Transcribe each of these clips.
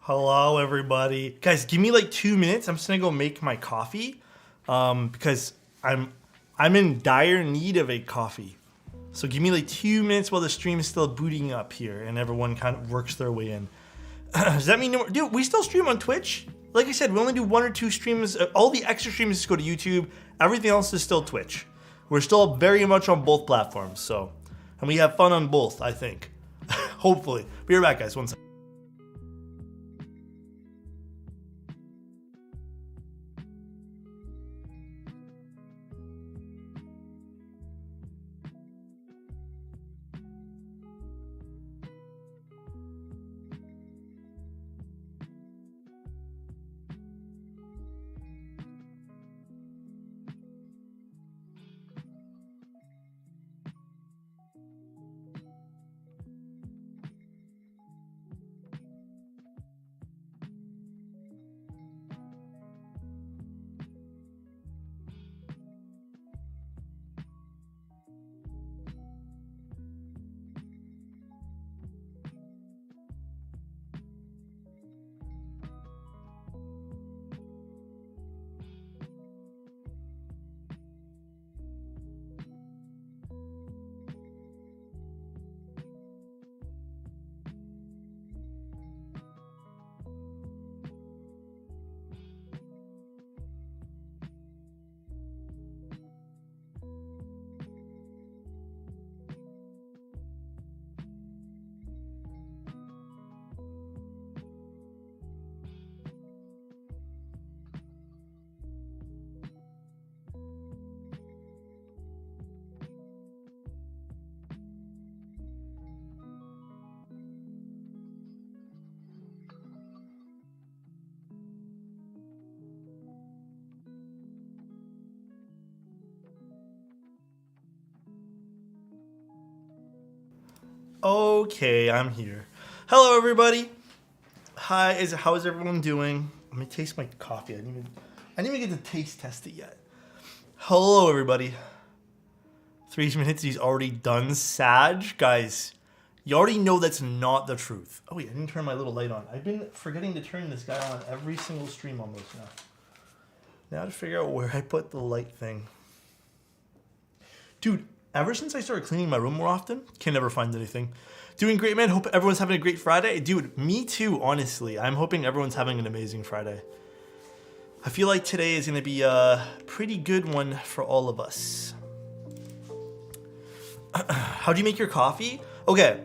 Hello, everybody. Guys, give me like 2 minutes. I'm just gonna go make my coffee because I'm in dire need of a coffee. So give me like 2 minutes while the stream is still booting up here and everyone kind of works their way in. Does that mean, dude, we still stream on Twitch? Like I said, we only do 1 or 2 streams. All the extra streams just go to YouTube. Everything else is still Twitch. We're still very much on both platforms, so. And we have fun on both, I think. Hopefully. Be right back, guys. 1 second. Okay, I'm here. Hello, everybody. Hi, how is everyone doing? Let me taste my coffee. I didn't even get to taste test it yet. Hello, everybody. 3 minutes, he's already done. Sag, guys, you already know that's not the truth. Oh wait, I didn't turn my little light on. I've been forgetting to turn this guy on every single stream almost now. Now to figure out where I put the light thing. Dude, ever since I started cleaning my room more often, can never find anything. Doing great, man. Hope everyone's having a great Friday. Dude, me too, honestly. I'm hoping everyone's having an amazing Friday. I feel like today is going to be a pretty good one for all of us. How do you make your coffee? Okay,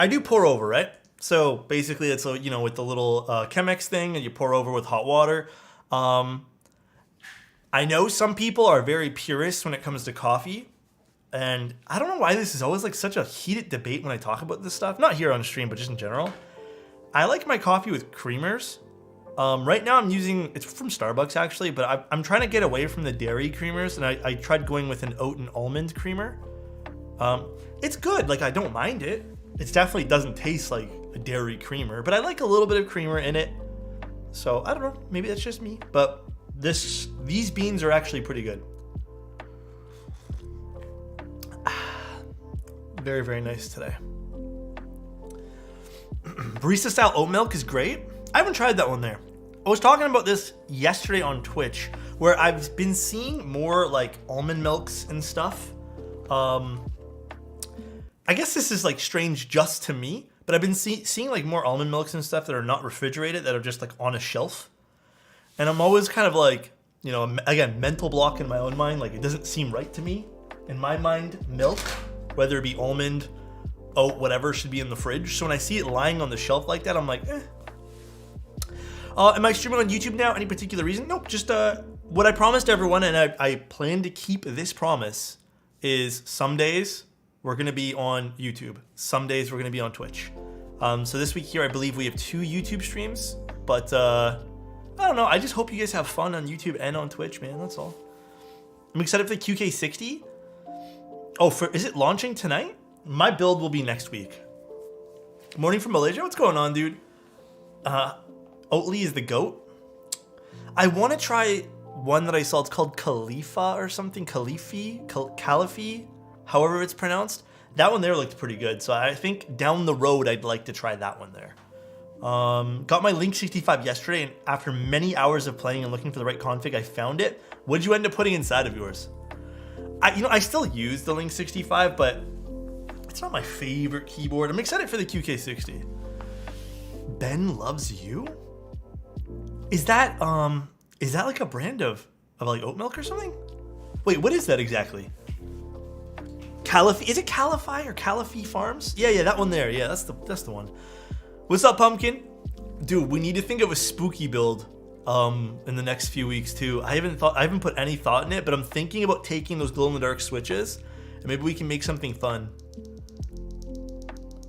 I do pour over, right? So basically it's, with the little Chemex thing, and you pour over with hot water. I know some people are very purist when it comes to coffee. And I don't know why this is always like such a heated debate when I talk about this stuff. Not here on stream, but just in general. I like my coffee with creamers. Right now I'm using, it's from Starbucks actually, but I'm trying to get away from the dairy creamers. And I tried going with an oat and almond creamer. It's good, like I don't mind it. It definitely doesn't taste like a dairy creamer, but I like a little bit of creamer in it. So I don't know, maybe that's just me. But these beans are actually pretty good. Very, very nice today. Barista style oat milk is great. I haven't tried that one there. I was talking about this yesterday on Twitch, where I've been seeing more like almond milks and stuff. I guess this is like strange just to me, but I've been seeing like more almond milks and stuff that are not refrigerated, that are just like on a shelf. And I'm always kind of like, again, mental block in my own mind. Like it doesn't seem right to me. In my mind, milk, whether it be almond, oat, whatever, should be in the fridge. So when I see it lying on the shelf like that, I'm like, eh. Am I streaming on YouTube now? Any particular reason? Nope, just what I promised everyone, and I plan to keep this promise, is some days we're going to be on YouTube. Some days we're going to be on Twitch. So this week here, I believe we have 2 YouTube streams. But I don't know. I just hope you guys have fun on YouTube and on Twitch, man. That's all. I'm excited for the QK60. Oh, is it launching tonight? My build will be next week. Morning from Malaysia. What's going on, dude? Oatly is the GOAT. I want to try one that I saw. It's called Khalifa or something. Califi, however it's pronounced. That one there looked pretty good. So I think down the road, I'd like to try that one there. Got my Link 65 yesterday, and after many hours of playing and looking for the right config, I found it. What'd you end up putting inside of yours? I still use the Link 65, but it's not my favorite keyboard. I'm excited for the QK60. Ben loves you? Is that like a brand of like oat milk or something? Wait, what is that exactly? Is it Calify or Calify Farms? Yeah, that one there. Yeah, that's the one. What's up, Pumpkin? Dude, we need to think of a spooky build in the next few weeks too. I haven't put any thought in it, but I'm thinking about taking those glow in the dark switches and maybe we can make something fun.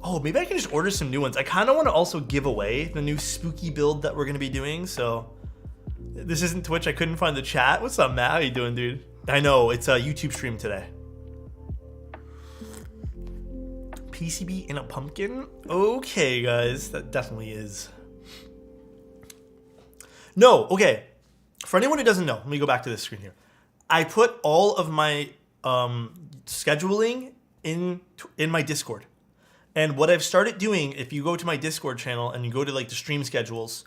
Oh, maybe I can just order some new ones. I kind of want to also give away the new spooky build that we're going to be doing. So this isn't Twitch. I couldn't find the chat. What's up, Matt? How you doing, dude? I know it's a YouTube stream today. PCB in a pumpkin? Okay, guys, that definitely is. No, okay. For anyone who doesn't know, let me go back to this screen here. I put all of my scheduling in my Discord. And what I've started doing, if you go to my Discord channel and you go to like the stream schedules,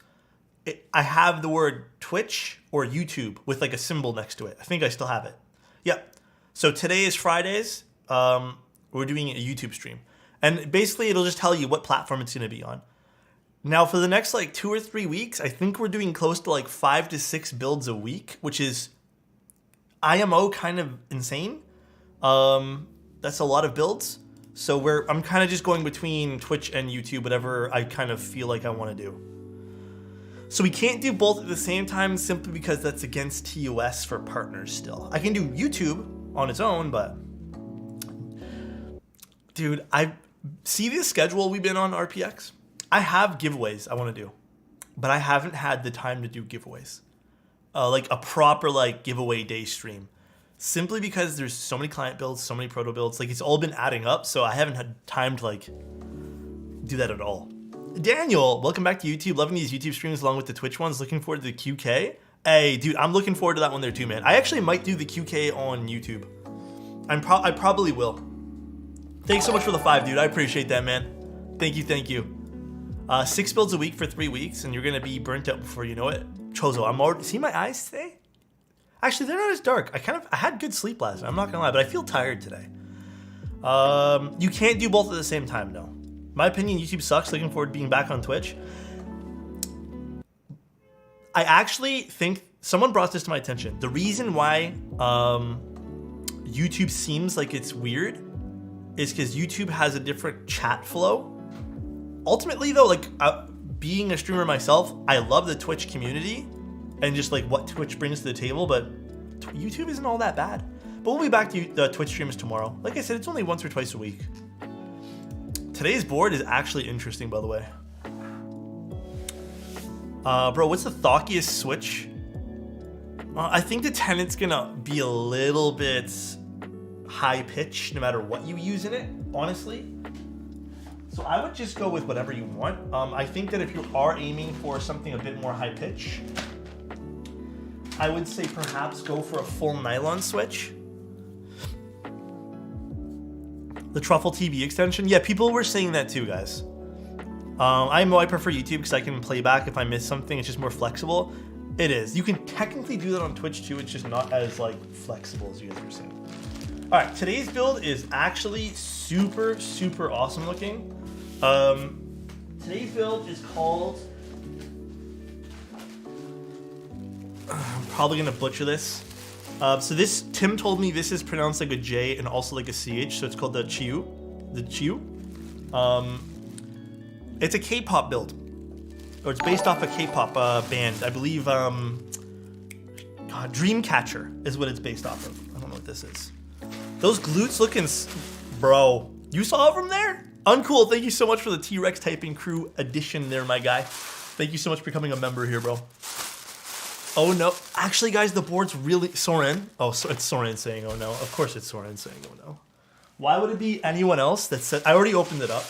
I have the word Twitch or YouTube with like a symbol next to it. I think I still have it. Yep. So today is Fridays. We're doing a YouTube stream. And basically it'll just tell you what platform it's going to be on. Now for the next like 2 or 3 weeks, I think we're doing close to like 5 to 6 builds a week, which is IMO kind of insane. That's a lot of builds. So I'm kind of just going between Twitch and YouTube, whatever I kind of feel like I want to do. So we can't do both at the same time simply because that's against TOS for partners still. I can do YouTube on its own, but dude, I see the schedule we've been on RPX. I have giveaways I want to do, but I haven't had the time to do giveaways. Like a proper like giveaway day stream. Simply because there's so many client builds, so many proto builds, like it's all been adding up, so I haven't had time to like do that at all. Daniel, welcome back to YouTube. Loving these YouTube streams along with the Twitch ones. Looking forward to the QK. Hey, dude, I'm looking forward to that one there too, man. I actually might do the QK on YouTube. I probably will. Thanks so much for the 5, dude. I appreciate that, man. Thank you. 6 builds a week for 3 weeks, and you're gonna be burnt out before you know it. Chozo, I'm already. See my eyes today? Actually, they're not as dark. I had good sleep last night. I'm not gonna lie, but I feel tired today. You can't do both at the same time, no. My opinion, YouTube sucks. Looking forward to being back on Twitch. I actually think someone brought this to my attention. The reason why YouTube seems like it's weird is because YouTube has a different chat flow. Ultimately, though, like being a streamer myself, I love the Twitch community and just like what Twitch brings to the table, but YouTube isn't all that bad. But we'll be back to the Twitch streams tomorrow. Like I said, it's only once or twice a week. Today's board is actually interesting, by the way. Bro, what's the thockiest switch? I think the Tenet's gonna be a little bit high pitch no matter what you use in it, honestly. So I would just go with whatever you want. I think that if you are aiming for something a bit more high pitch, I would say perhaps go for a full nylon switch. The Truffle TV extension. Yeah, people were saying that too, guys. I prefer YouTube because I can play back if I miss something. It's just more flexible. It is. You can technically do that on Twitch too. It's just not as like flexible as you guys were saying. All right, today's build is actually super awesome looking. Today's build is called. I'm probably gonna butcher this. So this, Tim told me this is pronounced like a J and also like a CH, so it's called the JiU. The JiU. It's a K-pop build, or it's based off a K-pop band. I believe Dreamcatcher is what it's based off of. I don't know what this is. Those glutes looking, bro. You saw it from there? Uncool. Thank you so much for the T-Rex typing crew edition there, my guy. Thank you so much for becoming a member here, bro. Oh no, actually guys, the board's really, Soren. Oh, so it's Soren saying oh no. Of course it's Soren saying oh no. Why would it be anyone else that said, I already opened it up.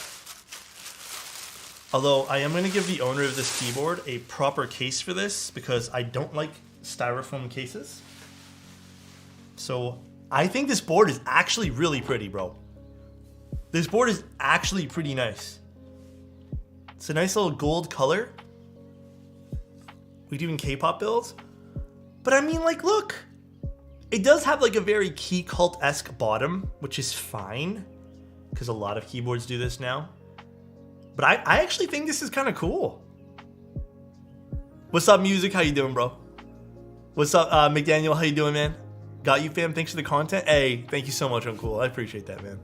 Although I am gonna give the owner of this keyboard a proper case for this because I don't like styrofoam cases. So I think this board is actually really pretty, bro. This board is actually pretty nice. It's a nice little gold color. We do in K-pop builds. But I mean, like, look. It does have like a very key cult-esque bottom, which is fine. Because a lot of keyboards do this now. But I actually think this is kind of cool. What's up, Music? How you doing, bro? What's up, McDaniel? How you doing, man? Got you, fam. Thanks for the content. Hey, thank you so much, Uncool. I appreciate that, man.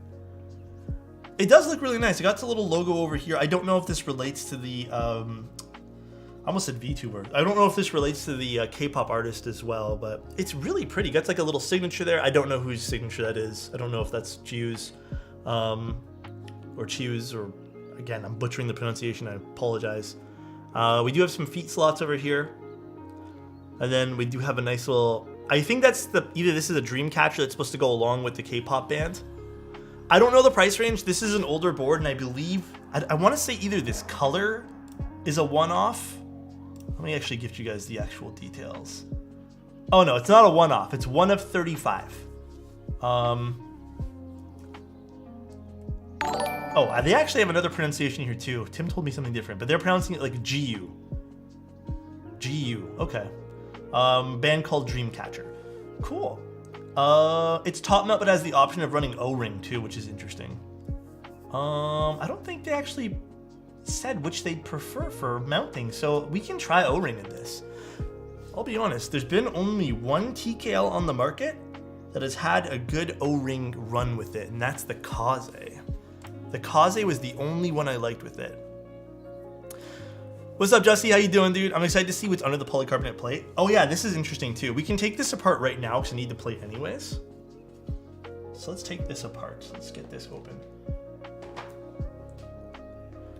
It does look really nice. It got the little logo over here. I don't know if this relates to the... I almost said VTuber. I don't know if this relates to the K-pop artist as well, but it's really pretty. Got like a little signature there. I don't know whose signature that is. I don't know if that's JiU's or JiU's, or again, I'm butchering the pronunciation. I apologize. We do have some feet slots over here, and then we do have a nice little. I think that's either this is a dream catcher that's supposed to go along with the K-pop band. I don't know the price range. This is an older board, and I believe I want to say either this color is a one-off. Let me actually give you guys the actual details. Oh no, it's not a one-off. It's one of 35. Oh, they actually have another pronunciation here too. Tim told me something different, but they're pronouncing it like JiU. JiU, okay. Band called Dreamcatcher. Cool. It's top mount, but has the option of running O-ring too, which is interesting. I don't think they actually said which they'd prefer for mounting, so we can try O-ring in this. I'll be honest, there's been only one TKL on the market that has had a good O-ring run with it, and that's the Kaze. The Kaze was the only one I liked with it. What's up, Justy? How you doing, dude? I'm excited to see what's under the polycarbonate plate. Oh yeah, this is interesting too. We can take this apart right now because I need the plate anyways. So let's take this apart. Let's get this open.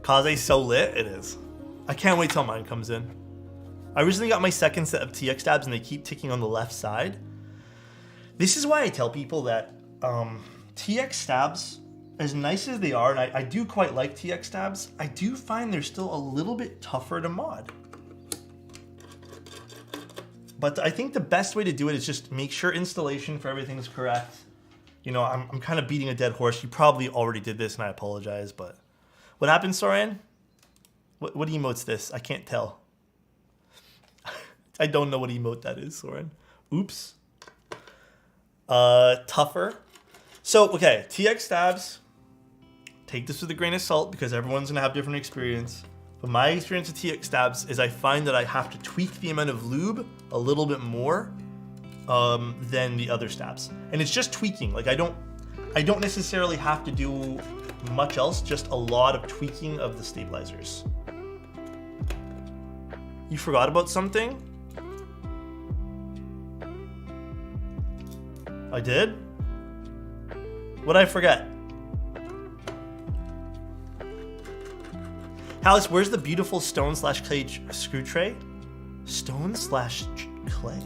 Kaze's so lit, it is. I can't wait till mine comes in. I recently got my second set of TX stabs and they keep ticking on the left side. This is why I tell people that TX stabs, as nice as they are, and I do quite like TX stabs, I do find they're still a little bit tougher to mod. But I think the best way to do it is just make sure installation for everything is correct. You know, I'm kind of beating a dead horse. You probably already did this and I apologize, but... What happened, Soren? What emote's this? I can't tell. I don't know what emote that is, Soren. Oops. Tougher. So, okay, TX stabs. Take this with a grain of salt because everyone's gonna have different experience. But my experience with TX stabs is I find that I have to tweak the amount of lube a little bit more than the other stabs. And it's just tweaking. Like I don't necessarily have to do much else, just a lot of tweaking of the stabilizers. You forgot about something? I did? What'd I forget? Alice, where's the beautiful stone/clay screw tray? Stone/clay.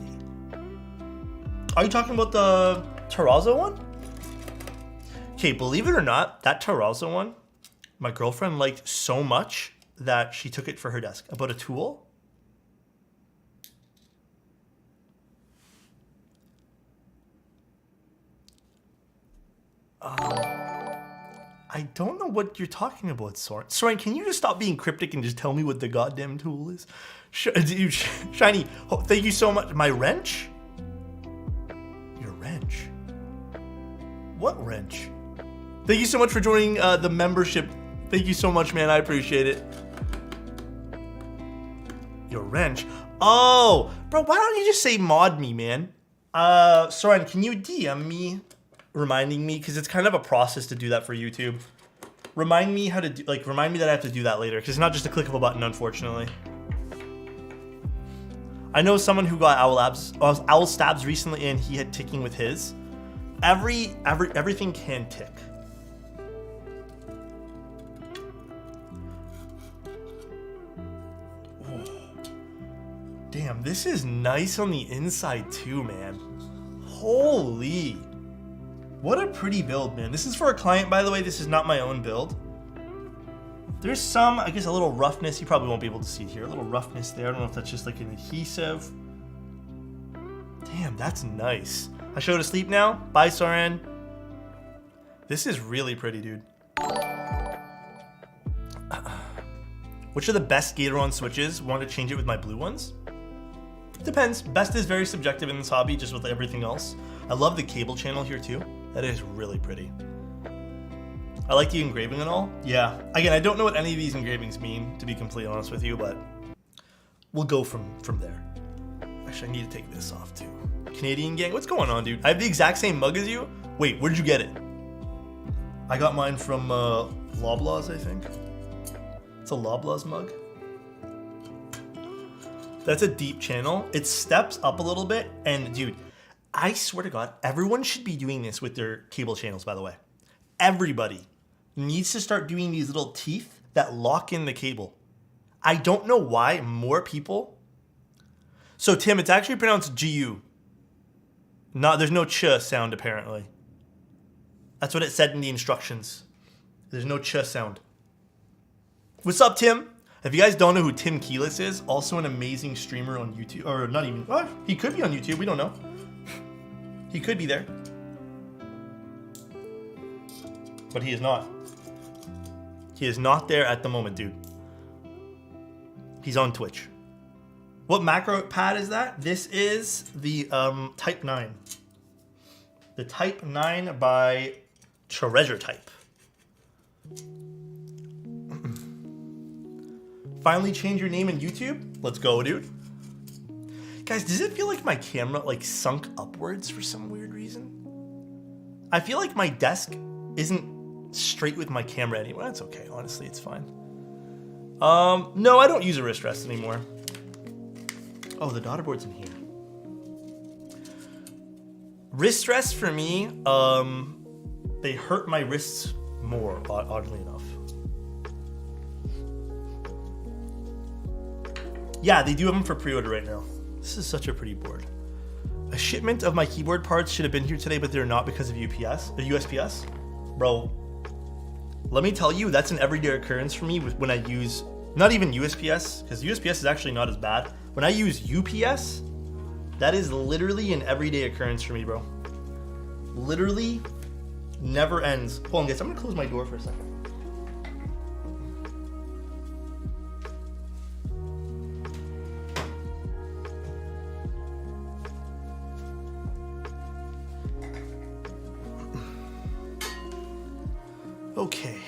Are you talking about the terrazzo one? Okay, believe it or not, that terrazzo one, my girlfriend liked so much that she took it for her desk. About a tool. I don't know what you're talking about, Soren. Soren, can you just stop being cryptic and just tell me what the goddamn tool is? Dude, Shiny, oh, thank you so much. My wrench? Your wrench? What wrench? Thank you so much for joining the membership. Thank you so much, man. I appreciate it. Your wrench? Oh, bro, why don't you just say mod me, man? Soren, can you DM me reminding me? Because it's kind of a process to do that for YouTube. Remind me how to do, like, remind me that I have to do that later. Because it's not just a click of a button, unfortunately. I know someone who got owl stabs recently and he had ticking with his. Everything can tick. Damn, this is nice on the inside too, man. Holy. What a pretty build, man. This is for a client, by the way. This is not my own build. There's some, I guess, a little roughness. You probably won't be able to see it here. A little roughness there. I don't know if that's just like an adhesive. Damn, that's nice. I should go to sleep now. Bye, Soren. This is really pretty, dude. Which are the best Gatoron switches? Want to change it with my blue ones? Depends. Best is very subjective in this hobby, just with everything else. I love the cable channel here too. That is really pretty. I like the engraving and all. Yeah. Again, I don't know what any of these engravings mean, to be completely honest with you, but we'll go from there. Actually, I need to take this off too. Canadian gang, what's going on, dude? I have the exact same mug as you. Wait, where'd you get it? I got mine from Loblaws, I think. It's a Loblaws mug. That's a deep channel. It steps up a little bit, and dude, I swear to God, everyone should be doing this with their cable channels, by the way. Everybody needs to start doing these little teeth that lock in the cable. I don't know why more people. So Tim, it's actually pronounced JiU. There's no ch sound apparently. That's what it said in the instructions. There's no ch sound. What's up, Tim? If you guys don't know who Tim Keyless is, also an amazing streamer on YouTube, or not even, well, he could be on YouTube, we don't know. He could be there. But he is not. He is not there at the moment, dude. He's on Twitch. What macro pad is that? This is the Type 9. The Type 9 by Treasure Type. Finally change your name in YouTube? Let's go, dude. Guys, does it feel like my camera like sunk upwards for some weird reason? I feel like my desk isn't straight with my camera anymore. That's okay, honestly, it's fine. No, I don't use a wrist rest anymore. Oh, the daughter board's in here. Wrist rests for me, they hurt my wrists more, oddly enough. Yeah, they do have them for pre-order right now. This is such a pretty board. A shipment of my keyboard parts should have been here today, but they're not because of UPS or USPS. Bro, let me tell you, that's an everyday occurrence for me when I use, not even USPS, because USPS is actually not as bad. When I use UPS, that is literally an everyday occurrence for me, bro. Literally never ends. Hold on, guys, I'm gonna close my door for a second. Okay,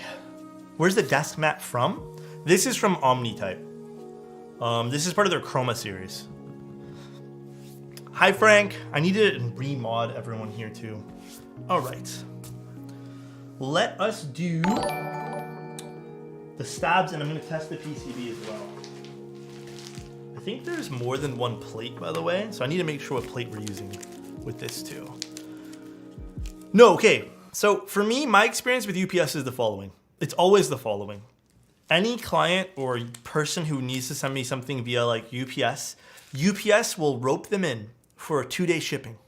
where's the desk mat from? This is from Omnitype. This is part of their Chroma series. Hi, Frank. I need to remod everyone here too. All right. Let us do the stabs, and I'm gonna test the PCB as well. I think there's more than one plate, by the way, so I need to make sure what plate we're using with this too. No, okay. So for me, my experience with UPS is the following. It's always the following. Any client or person who needs to send me something via like UPS will rope them in for a 2-day shipping.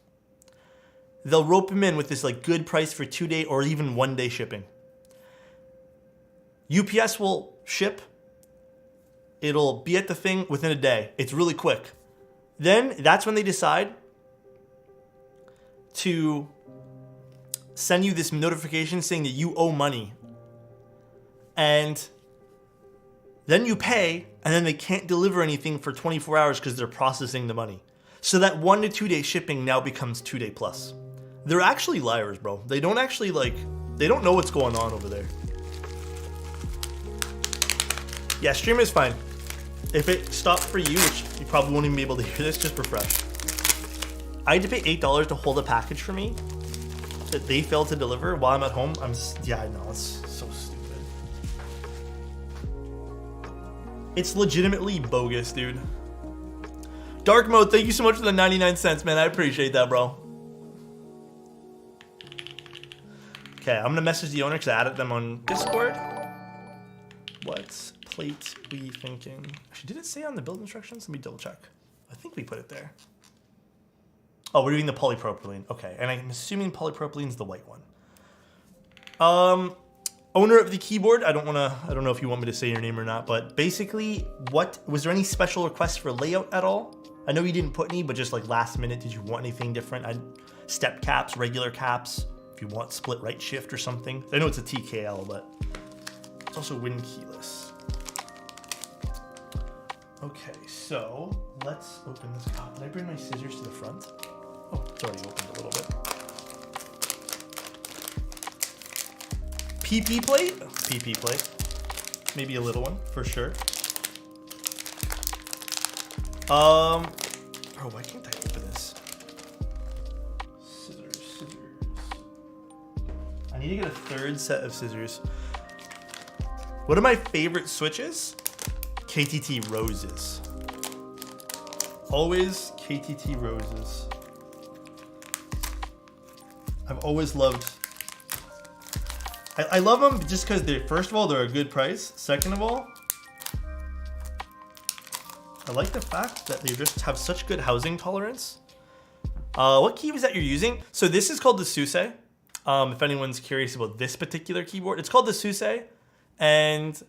They'll rope them in with this like good price for 2-day or even 1-day shipping. UPS will ship. It'll be at the thing within a day. It's really quick. Then that's when they decide to send you this notification saying that you owe money. And then you pay, and then they can't deliver anything for 24 hours because they're processing the money. So that 1 to 2 day shipping now becomes 2-day plus. They're actually liars, bro. They don't actually they don't know what's going on over there. Yeah, stream is fine. If it stopped for you, which you probably won't even be able to hear this, just refresh. I had to pay $8 to hold a package for me that they failed to deliver while I'm at home. Yeah, I know, it's so stupid. It's legitimately bogus, dude. Dark mode, thank you so much for the 99 cents, man. I appreciate that, bro. Okay, I'm gonna message the owner because I added them on Discord. What plate we thinking? Actually, did it say on the build instructions? Let me double check. I think we put it there. Oh, we're doing the polypropylene. Okay, and I'm assuming polypropylene is the white one. Owner of the keyboard, I don't know if you want me to say your name or not, but basically, was there any special requests for layout at all? I know you didn't put any, but just like last minute, did you want anything different? Step caps, regular caps, if you want split right shift or something. I know it's a TKL, but it's also win keyless. Okay, so let's open this up. Did I bring my scissors to the front? Oh, it's already opened a little bit. PP plate? PP plate. Maybe a little one, for sure. Bro, why can't I open this? Scissors. I need to get a third set of scissors. One of my favorite switches? KTT roses. Always KTT roses. I've always loved. I love them just because they're, first of all, they're a good price. Second of all, I like the fact that they just have such good housing tolerance. What key was that you're using? So this is called the Suse. If anyone's curious about this particular keyboard, it's called the Suse. And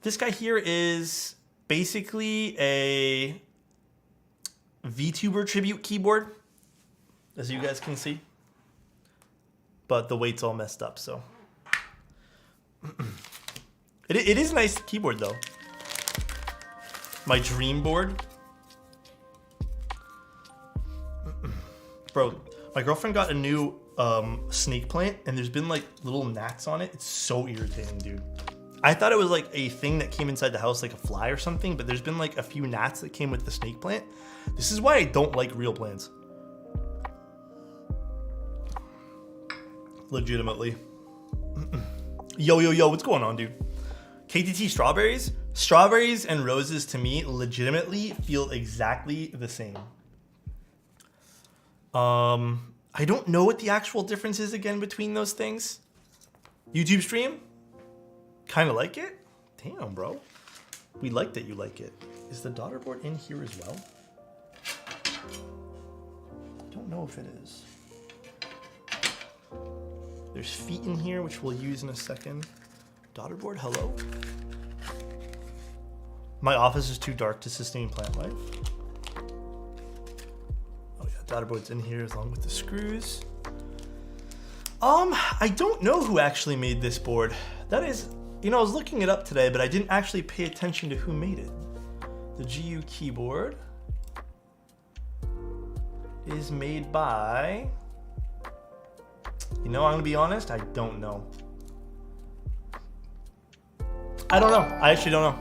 this guy here is basically a VTuber tribute keyboard, as you guys can see. But the weight's all messed up, so. It is a nice keyboard, though. My dream board. Bro, my girlfriend got a new snake plant, and there's been like little gnats on it. It's so irritating, dude. I thought it was like a thing that came inside the house, like a fly or something, but there's been like a few gnats that came with the snake plant. This is why I don't like real plants. Legitimately. Yo, what's going on, dude? KTT strawberries? Strawberries and roses to me legitimately feel exactly the same. I don't know what the actual difference is again between those things. YouTube stream? Kind of like it? Damn, bro. We like that you like it. Is the daughter board in here as well? I don't know if it is. There's feet in here, which we'll use in a second. Daughter board, hello? My office is too dark to sustain plant life. Oh yeah, daughter board's in here along with the screws. I don't know who actually made this board. That is, you know, I was looking it up today, but I didn't actually pay attention to who made it. The JiU keyboard is made by... You know, I'm gonna be honest, I don't know. I don't know. I actually don't know.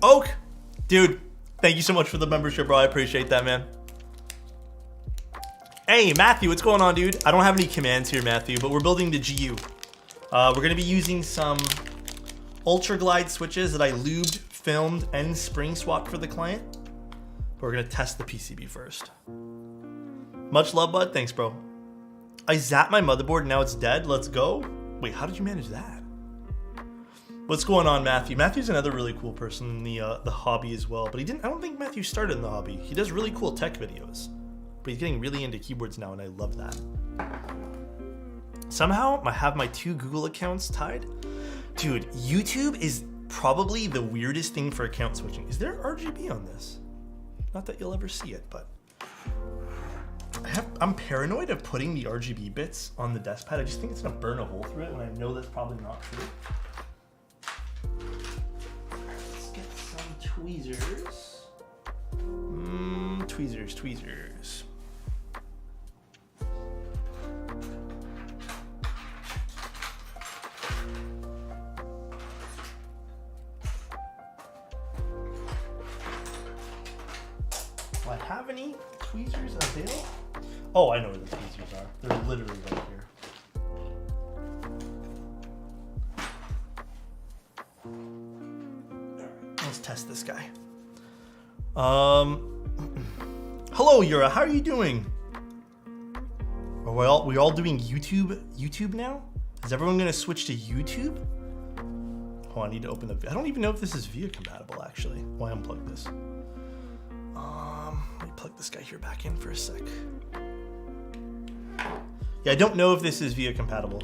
Oak, dude, thank you so much for the membership, bro. I appreciate that, man. Hey, Matthew, what's going on, dude? I don't have any commands here, Matthew, but we're building the JiU. We're gonna be using some Ultra Glide switches that I lubed, filmed, and spring swapped for the client. But we're gonna test the PCB first. Much love, bud. Thanks, bro. I zapped my motherboard and now it's dead. Let's go. Wait, how did you manage that? What's going on, Matthew? Matthew's another really cool person in the hobby as well. But I don't think Matthew started in the hobby. He does really cool tech videos. But he's getting really into keyboards now and I love that. Somehow I have my 2 Google accounts tied. Dude, YouTube is probably the weirdest thing for account switching. Is there RGB on this? Not that you'll ever see it, but I'm paranoid of putting the RGB bits on the desk pad. I just think it's gonna burn a hole through it when I know that's probably not true. Let's get some tweezers. Tweezers. Do I have any tweezers available? Oh, I know where the tweezers are. They're literally right here. Alright, let's test this guy. Hello, Yura. How are you doing? Are we all doing YouTube now? Is everyone gonna switch to YouTube? Oh, I need to open the. I don't even know if this is VIA compatible actually. Why unplug this? Let me plug this guy here back in for a sec. Yeah, I don't know if this is VIA compatible.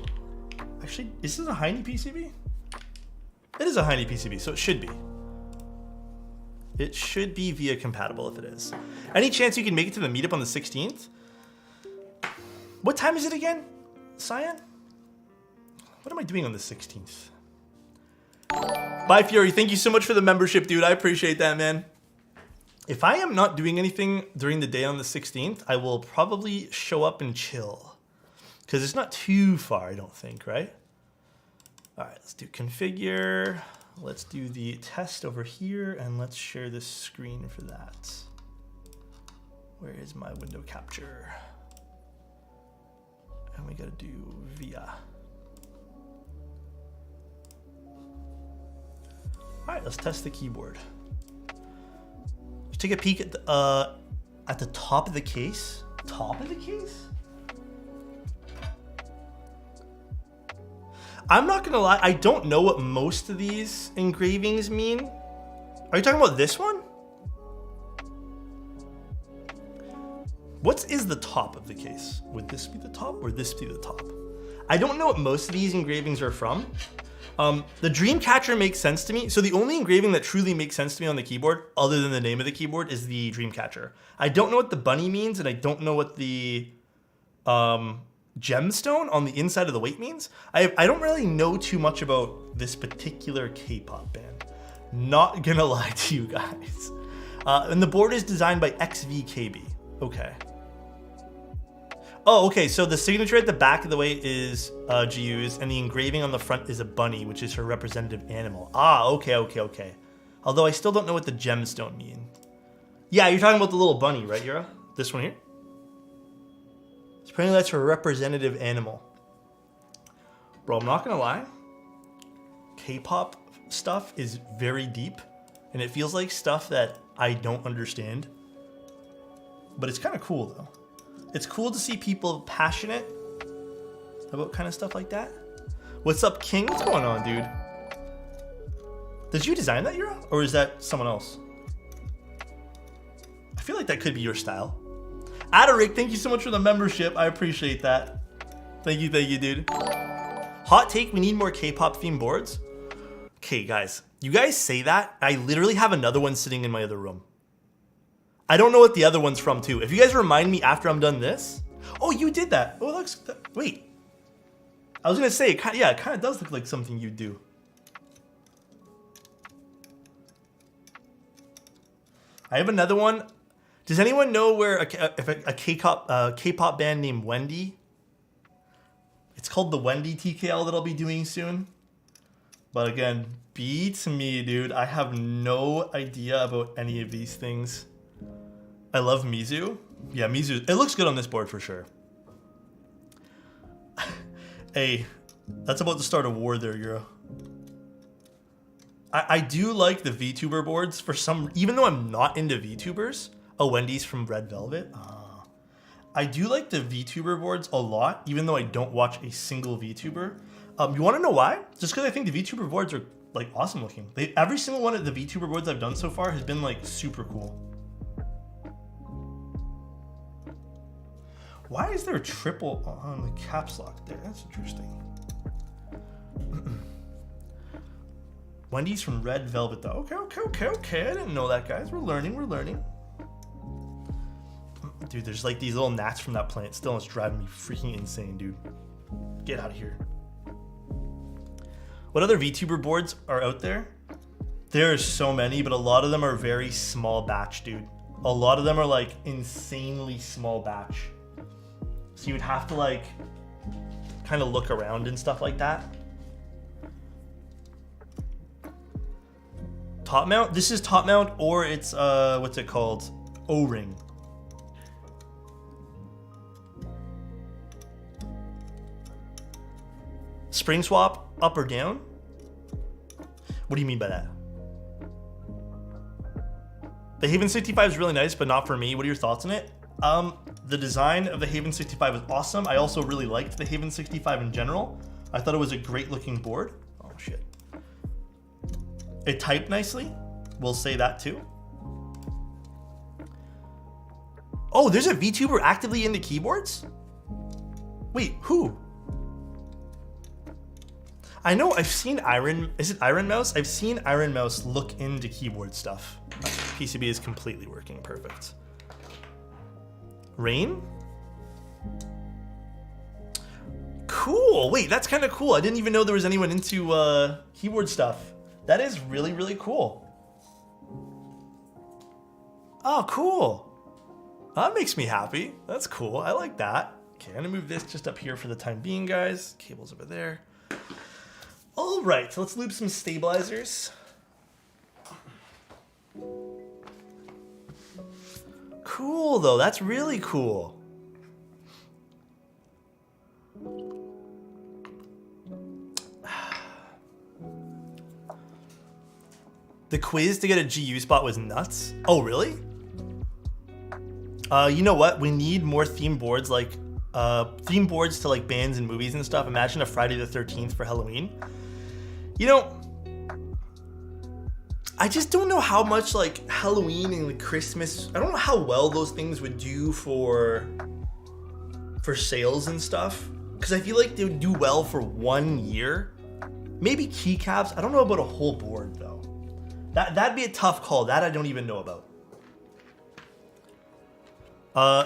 Actually, is this a Heine PCB? It is a Heine PCB, so it should be. It should be VIA compatible if it is. Any chance you can make it to the meetup on the 16th? What time is it again, Cyan? What am I doing on the 16th? Bye, Fury. Thank you so much for the membership, dude. I appreciate that, man. If I am not doing anything during the day on the 16th, I will probably show up and chill. Because it's not too far, I don't think, right? All right, let's do configure. Let's do the test over here, and let's share this screen for that. Where is my window capture? And we gotta do via. All right, let's test the keyboard. Let's take a peek at the top of the case. Top of the case? I'm not gonna lie, I don't know what most of these engravings mean. Are you talking about this one? What is the top of the case? Would this be the top or this be the top? I don't know what most of these engravings are from. The Dreamcatcher makes sense to me. So the only engraving that truly makes sense to me on the keyboard, other than the name of the keyboard, is the Dreamcatcher. I don't know what the bunny means, and I don't know what the gemstone on the inside of the weight means. I don't really know too much about this particular K-pop band. Not gonna lie to you guys. And the board is designed by XVKB. Okay. Oh, okay, so the signature at the back of the weight is JiU's, and the engraving on the front is a bunny, which is her representative animal. Ah, okay. Although I still don't know what the gemstone mean. Yeah, you're talking about the little bunny, right, Yura? This one here? Apparently that's her representative animal. Bro, I'm not gonna lie. K-pop stuff is very deep, and it feels like stuff that I don't understand. But it's kind of cool, though. It's cool to see people passionate about kind of stuff like that. What's up, King? What's going on, dude? Did you design that, Yura? Or is that someone else? I feel like that could be your style. Adaric, thank you so much for the membership. I appreciate that. Thank you, dude. Hot take, we need more K-pop themed boards. Okay, guys. You guys say that. I literally have another one sitting in my other room. I don't know what the other one's from, too. If you guys remind me after I'm done this. Oh, you did that. Oh, it looks... Wait. I was going to say, it kind of does look like something you do. I have another one. Does anyone know where a K-pop band named Wendy? It's called the Wendy TKL that I'll be doing soon. But again, beats me, dude. I have no idea about any of these things. I love Mizu. Yeah, Mizu. It looks good on this board for sure. Hey, that's about to start a war there, Euro. I do like the VTuber boards for some, even though I'm not into VTubers. Oh, Wendy's from Red Velvet. I do like the VTuber boards a lot, even though I don't watch a single VTuber. You want to know why? Just because I think the VTuber boards are like awesome looking. Every single one of the VTuber boards I've done so far has been like super cool. Why is there a triple on the caps lock there? That's interesting. Wendy's from Red Velvet though. Okay. I didn't know that, guys. We're learning. Dude, there's like these little gnats from that plant still, and it's driving me freaking insane, dude. Get out of here. What other VTuber boards are out there? There are so many, but a lot of them are very small batch, dude. A lot of them are like insanely small batch. So you would have to like kind of look around and stuff like that. Top mount? This is top mount, or it's what's it called? O-ring. Spring swap, up or down? What do you mean by that? The Haven 65 is really nice, but not for me. What are your thoughts on it? The design of the Haven 65 was awesome. I also really liked the Haven 65 in general. I thought it was a great looking board. Oh shit. It typed nicely. We'll say that too. Oh, there's a VTuber actively into keyboards? Wait, who? I know I've seen is it Iron Mouse? I've seen Iron Mouse look into keyboard stuff. PCB is completely working perfect. Rain? Cool. Wait, that's kind of cool. I didn't even know there was anyone into keyboard stuff. That is really, really cool. Oh, cool. That makes me happy. That's cool. I like that. Okay, I'm gonna move this just up here for the time being, guys. Cable's over there. All right, so let's loop some stabilizers. Cool, though. That's really cool. The quiz to get a JiU spot was nuts. Oh, really? You know what? We need more theme boards, like theme boards to like bands and movies and stuff. Imagine a Friday the 13th for Halloween. You know, I just don't know how much like Halloween and like Christmas, I don't know how well those things would do for sales and stuff. Because I feel like they would do well for 1 year. Maybe keycaps. I don't know about a whole board though. That'd be a tough call. That I don't even know about.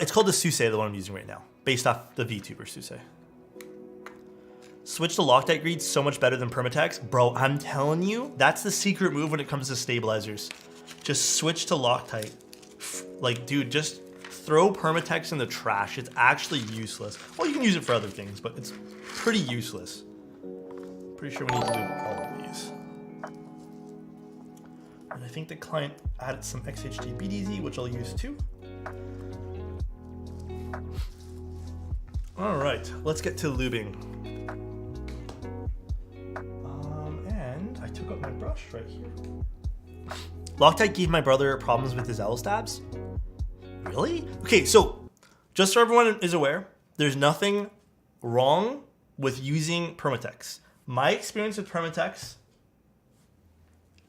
It's called the Suse, the one I'm using right now, based off the VTuber Suse. Switch to Loctite greed, so much better than Permatex. Bro, I'm telling you, that's the secret move when it comes to stabilizers. Just switch to Loctite. Like, dude, just throw Permatex in the trash. It's actually useless. Well, you can use it for other things, but it's pretty useless. Pretty sure we need to do all of these. And I think the client added some XHD BDZ, which I'll use too. All right, let's get to lubing. And I took out my brush right here. Loctite gave my brother problems with his L stabs. Really? Okay, so just so everyone is aware, there's nothing wrong with using Permatex. My experience with Permatex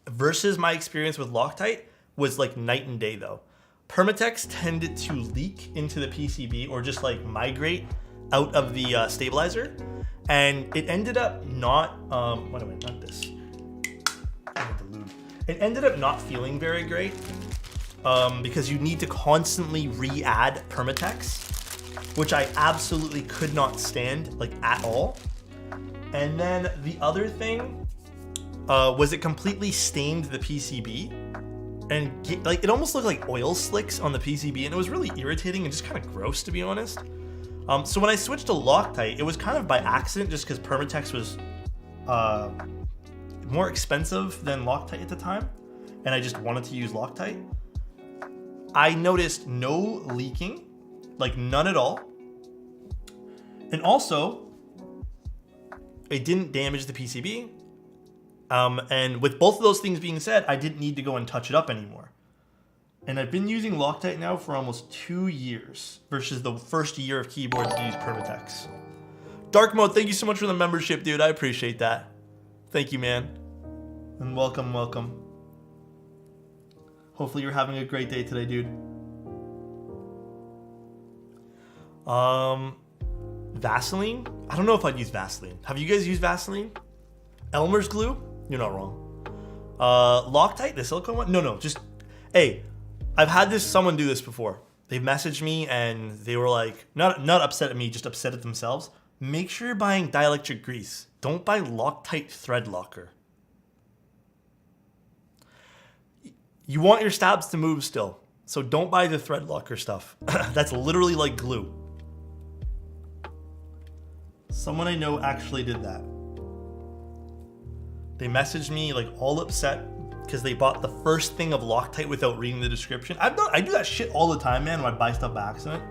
versus my experience with Loctite was like night and day though. Permatex tended to leak into the PCB or just like migrate out of the stabilizer, and it ended up not, not this. It ended up not feeling very great because you need to constantly re-add Permatex, which I absolutely could not stand like at all. And then the other thing was it completely stained the PCB, and like it almost looked like oil slicks on the PCB, and it was really irritating and just kind of gross, to be honest. So when I switched to Loctite, it was kind of by accident, just because Permatex was more expensive than Loctite at the time, and I just wanted to use Loctite. I noticed no leaking, like none at all, and also it didn't damage the PCB. And with both of those things being said, I didn't need to go and touch it up anymore. And I've been using Loctite now for almost 2 years versus the first year of keyboards to use Permatex. Dark Mode, thank you so much for the membership, dude. I appreciate that. Thank you, man. And welcome, welcome. Hopefully you're having a great day today, dude. Vaseline? I don't know if I'd use Vaseline. Have you guys used Vaseline? Elmer's glue? You're not wrong. Loctite, the silicone one? No, just, hey, I've had someone do this before. They messaged me and they were like, not upset at me, just upset at themselves. Make sure you're buying dielectric grease. Don't buy Loctite thread locker. You want your stabs to move still, so don't buy the thread locker stuff. That's literally like glue. Someone I know actually did that. They messaged me like all upset because they bought the first thing of Loctite without reading the description. I do that shit all the time, man, when I buy stuff by accident.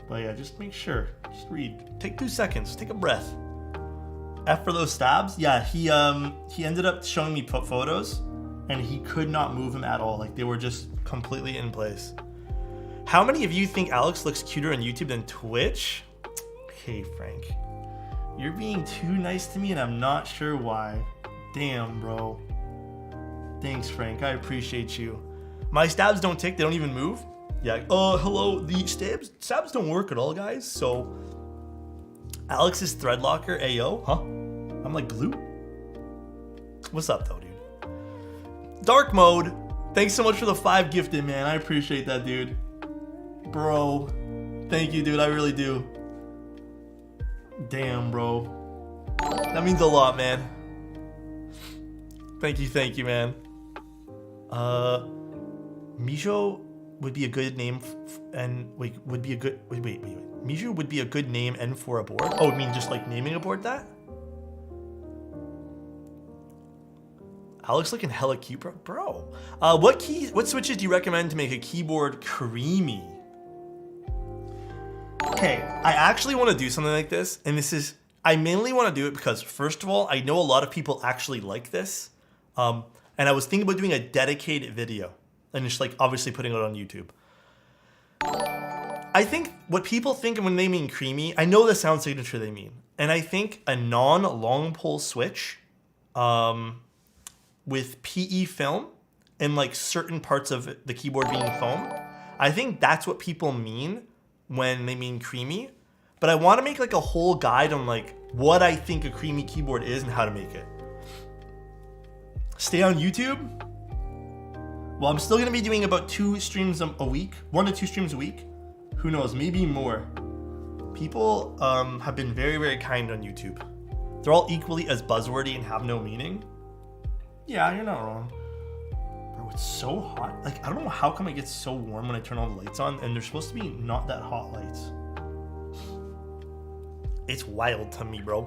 But yeah, just make sure. Just read. Take 2 seconds. Take a breath. F for those stabs. Yeah, he ended up showing me photos, and he could not move them at all. Like they were just completely in place. How many of you think Alex looks cuter on YouTube than Twitch? Okay, Frank. You're being too nice to me, and I'm not sure why. Damn, bro. Thanks, Frank. I appreciate you. My stabs don't tick. They don't even move. Yeah. Hello. The stabs don't work at all, guys. So, Alex's thread locker, ayo, huh? I'm like glue. What's up, though, dude? Dark Mode. Thanks so much for the 5 gifted, man. I appreciate that, dude. Bro. Thank you, dude. I really do. Damn, bro. That means a lot, man. Thank you, man. Mijo would be a good name Mijo would be a good name and for a board. Oh, I mean just like naming a board that? Alex looking hella cute, bro. What switches do you recommend to make a keyboard creamy? Okay, I actually want to do something like this, and I mainly want to do it because, first of all, I know a lot of people actually like this, and I was thinking about doing a dedicated video, and just like obviously putting it on YouTube. I think what people think when they mean creamy, I know the sound signature they mean, and I think a non-long pull switch, with PE film and like certain parts of the keyboard being foam, I think that's what people mean when they mean creamy. But I want to make like a whole guide on like what I think a creamy keyboard is and how to make it. Stay on YouTube. Well, I'm still going to be doing about 2 streams a week, 1 to 2 streams a week. Who knows, maybe more. People have been very, very kind on YouTube. They're all equally as buzzwordy and have no meaning. Yeah, you're not wrong. Bro, it's so hot. Like, I don't know how come it gets so warm when I turn all the lights on, and they're supposed to be not that hot lights. It's wild to me, bro.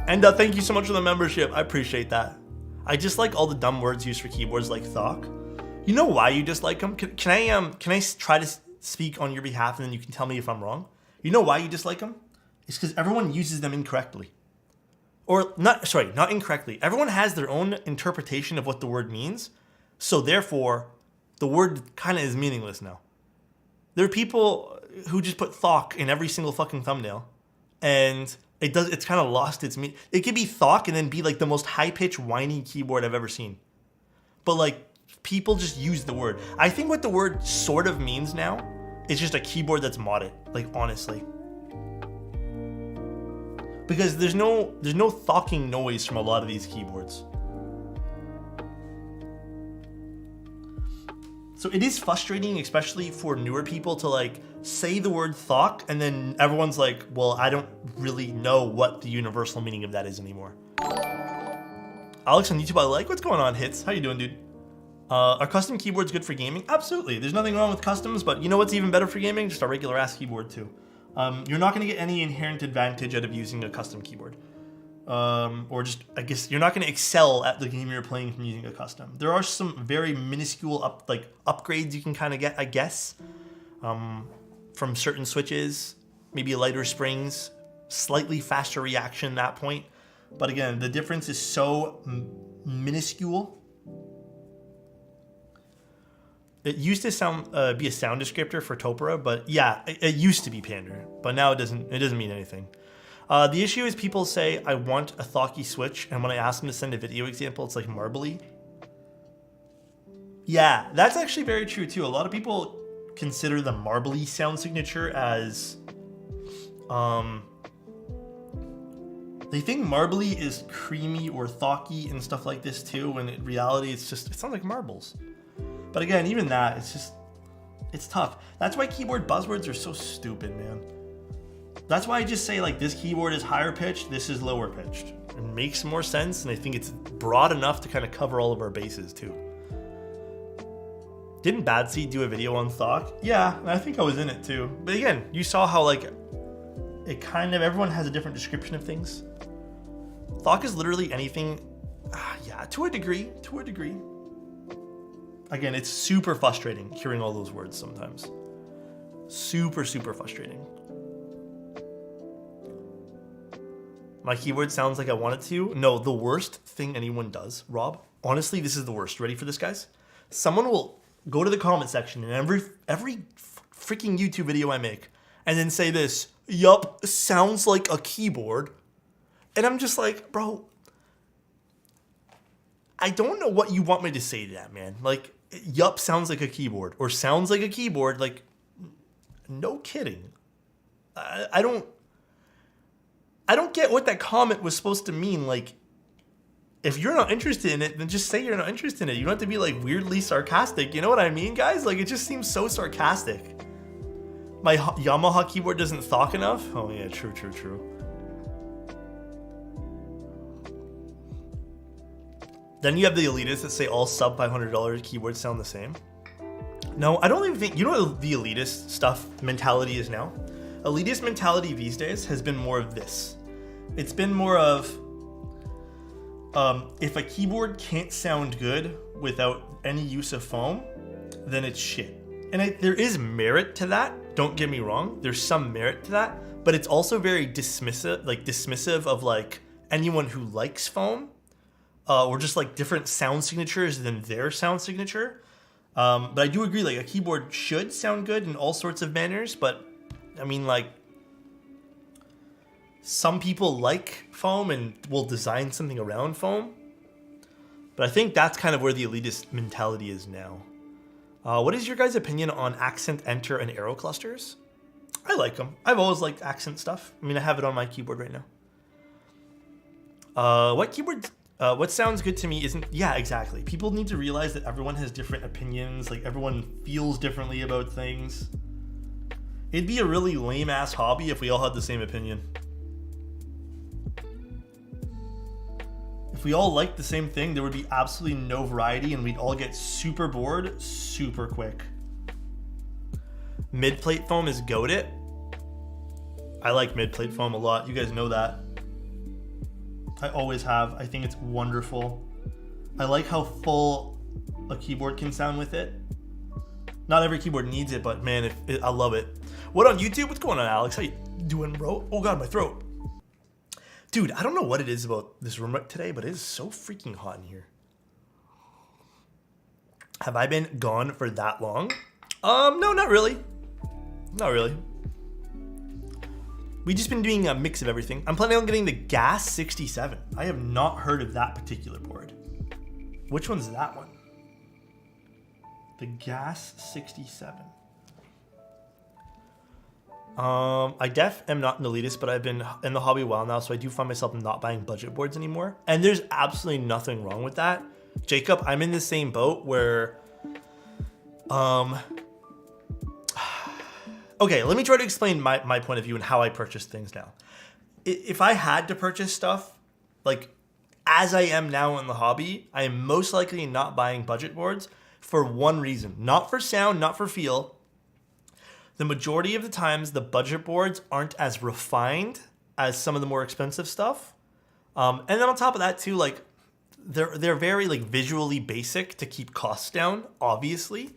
And thank you so much for the membership. I appreciate that. I just like all the dumb words used for keyboards like thok. You know why you dislike them? Can I try to speak on your behalf and then you can tell me if I'm wrong? You know why you dislike them? It's because everyone uses them incorrectly. Or not incorrectly. Everyone has their own interpretation of what the word means. So therefore, the word kind of is meaningless now. There are people who just put thok in every single fucking thumbnail. And it's kind of lost its meaning. It could be thok and then be like the most high-pitched whiny keyboard I've ever seen. But like, people just use the word. I think what the word sort of means now is just a keyboard that's modded. Like, honestly. Because there's no thocking noise from a lot of these keyboards. So it is frustrating, especially for newer people, to like say the word thok and then everyone's like, well, I don't really know what the universal meaning of that is anymore. Alex on YouTube, I like. What's going on, Hits? How you doing, dude? Are custom keyboards good for gaming? Absolutely. There's nothing wrong with customs, but you know what's even better for gaming? Just a regular ass keyboard too. You're not going to get any inherent advantage out of using a custom keyboard. Or just, I guess, you're not going to excel at the game you're playing from using a custom. There are some very minuscule upgrades you can kind of get, I guess, from certain switches, maybe lighter springs, slightly faster reaction at that point. But again, the difference is so minuscule. It used to be a sound descriptor for Topera, but yeah, it used to be Pander, but now it doesn't mean anything. The issue is people say, I want a thocky switch, and when I ask them to send a video example, it's like marbly. Yeah, that's actually very true too. A lot of people consider the marbly sound signature as, they think marbly is creamy or thocky and stuff like this too, when in reality it sounds like marbles. But again, even that, it's tough. That's why keyboard buzzwords are so stupid, man. That's why I just say like this keyboard is higher pitched, this is lower pitched. It makes more sense, and I think it's broad enough to kind of cover all of our bases too. Didn't Bad Seed do a video on thok? Yeah, I think I was in it too. But again, you saw how like it kind of, everyone has a different description of things. Thok is literally anything, yeah, to a degree. Again, it's super frustrating hearing all those words sometimes. Super, super frustrating. My keyboard sounds like I want it to. No, the worst thing anyone does, Rob, honestly, this is the worst. Ready for this, guys? Someone will go to the comment section in every freaking YouTube video I make and then say this, yup, sounds like a keyboard. And I'm just like, bro, I don't know what you want me to say to that, man. Like, yup, sounds like a keyboard, or sounds like a keyboard. Like, no kidding. I don't get what that comment was supposed to mean. Like, if you're not interested in it, then just say you're not interested in it. You don't have to be like weirdly sarcastic. You know what I mean, guys? Like, it just seems so sarcastic. My Yamaha keyboard doesn't thok enough? Oh yeah, true. Then you have the elitists that say all sub $500 keyboards sound the same. No, I don't even think, you know what the elitist stuff mentality is now? Elitist mentality these days has been more of this. It's been more of, if a keyboard can't sound good without any use of foam, then it's shit. And there is merit to that, don't get me wrong, there's some merit to that, but it's also very dismissive of like anyone who likes foam, or just like different sound signatures than their sound signature. But I do agree, like a keyboard should sound good in all sorts of manners, but I mean, like, some people like foam and will design something around foam. But I think that's kind of where the elitist mentality is now. What is your guys' opinion on accent, enter, and arrow clusters? I like them. I've always liked accent stuff. I mean, I have it on my keyboard right now. What sounds good to me isn't... Yeah, exactly. People need to realize that everyone has different opinions. Like, everyone feels differently about things. It'd be a really lame-ass hobby if we all had the same opinion. If we all liked the same thing, there would be absolutely no variety and we'd all get super bored super quick. Mid-plate foam is goated. I like mid-plate foam a lot. You guys know that. I always have. I think it's wonderful. I like how full a keyboard can sound with it. Not every keyboard needs it, but man, I love it. What on YouTube? What's going on, Alex? How you doing, bro? Oh God, my throat. Dude, I don't know what it is about this room today, but it is so freaking hot in here. Have I been gone for that long? No, not really. Not really. We've just been doing a mix of everything. I'm planning on getting the Gas 67. I have not heard of that particular board. Which one's that one? The Gas 67. I am not an elitist, but I've been in the hobby a while now, so I do find myself not buying budget boards anymore. And there's absolutely nothing wrong with that. Jacob, I'm in the same boat where... Okay, let me try to explain my point of view and how I purchase things now. If I had to purchase stuff, like as I am now in the hobby, I am most likely not buying budget boards for one reason. Not for sound, not for feel. The majority of the times, the budget boards aren't as refined as some of the more expensive stuff. And then on top of that too, like they're very like visually basic to keep costs down, obviously.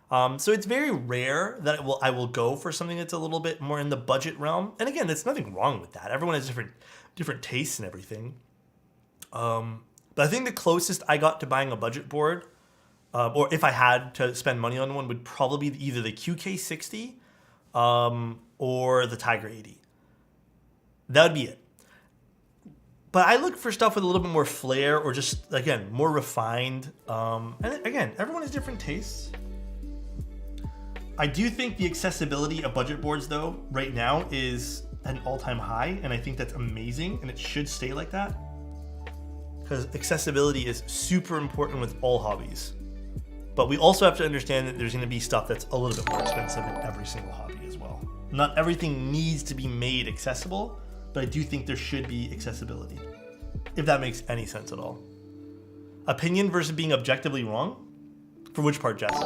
So it's very rare that I will go for something that's a little bit more in the budget realm. And again, there's nothing wrong with that. Everyone has different tastes and everything. But I think the closest I got to buying a budget board, or if I had to spend money on one, would probably be either the QK60 or the Tiger 80. That would be it. But I look for stuff with a little bit more flair or just, again, more refined. And again, everyone has different tastes. I do think the accessibility of budget boards, though, right now is at an all-time high, and I think that's amazing, and it should stay like that. Because accessibility is super important with all hobbies. But we also have to understand that there's going to be stuff that's a little bit more expensive in every single hobby as well. Not everything needs to be made accessible, but I do think there should be accessibility. If that makes any sense at all. Opinion versus being objectively wrong? For which part, Jess?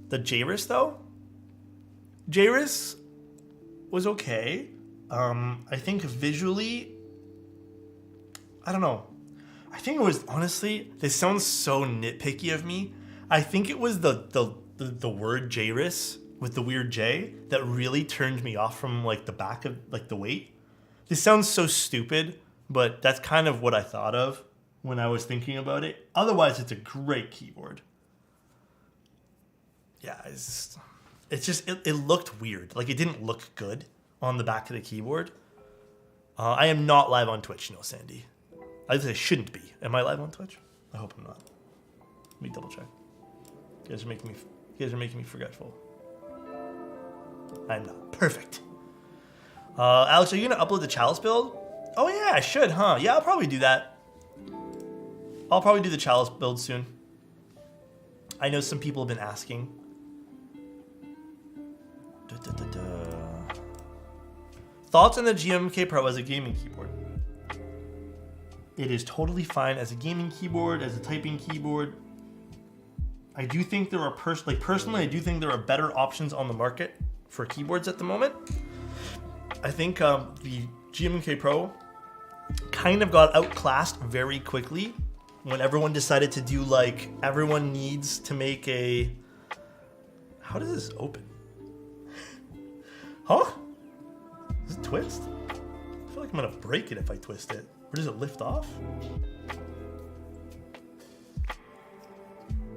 The JiU though? JiU was okay. I think visually, I don't know. I think it was, honestly, this sounds so nitpicky of me. I think it was the word JiU with the weird J that really turned me off from like the back of like the weight. This sounds so stupid, but that's kind of what I thought of when I was thinking about it. Otherwise, it's a great keyboard. Yeah, it looked weird. Like it didn't look good on the back of the keyboard. I am not live on Twitch, no, Sandy. I shouldn't be. Am I live on Twitch? I hope I'm not. Let me double check. You guys are making me forgetful. I'm not. Perfect. Alex, are you gonna upload the Chalice build? Oh yeah, I should, huh? Yeah, I'll probably do that. I'll probably do the Chalice build soon. I know some people have been asking. Thoughts on the GMK Pro as a gaming keyboard? It is totally fine as a gaming keyboard, as a typing keyboard. I do think there are personally, I do think there are better options on the market for keyboards at the moment. I think the GMK Pro kind of got outclassed very quickly when everyone decided to do like everyone needs to make a. How does this open? Huh? Does it twist? I feel like I'm gonna break it if I twist it. Or does it lift off?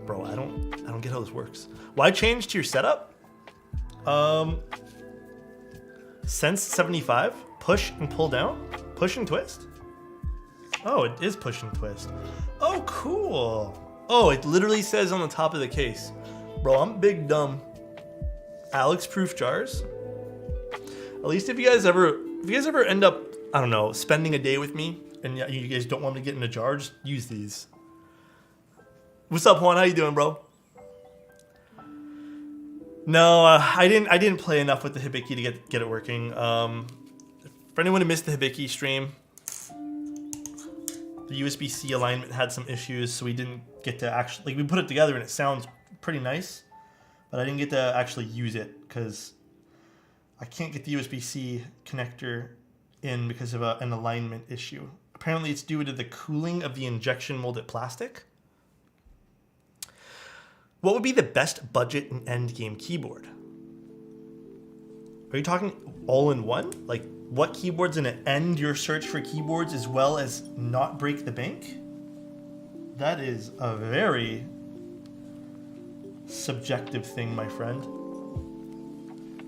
Bro, I don't get how this works. Why change to your setup? Sense 75, push and pull down, push and twist. Oh, it is push and twist. Oh, cool. Oh, it literally says on the top of the case. Bro, I'm big dumb. Alex proof jars. At least if you guys ever end up, I don't know, spending a day with me and you guys don't want to get into jars, use these. What's up, Juan? How you doing, bro? No, I didn't play enough with the Hibiki to get it working. For anyone who missed the Hibiki stream, the USB-C alignment had some issues, so we didn't get to actually, we put it together and it sounds pretty nice, but I didn't get to actually use it because I can't get the USB-C connector in because of an alignment issue. Apparently it's due to the cooling of the injection molded plastic. What would be the best budget and end game keyboard? Are you talking all-in-one? Like, what keyboard's gonna end your search for keyboards as well as not break the bank? That is a very subjective thing, my friend.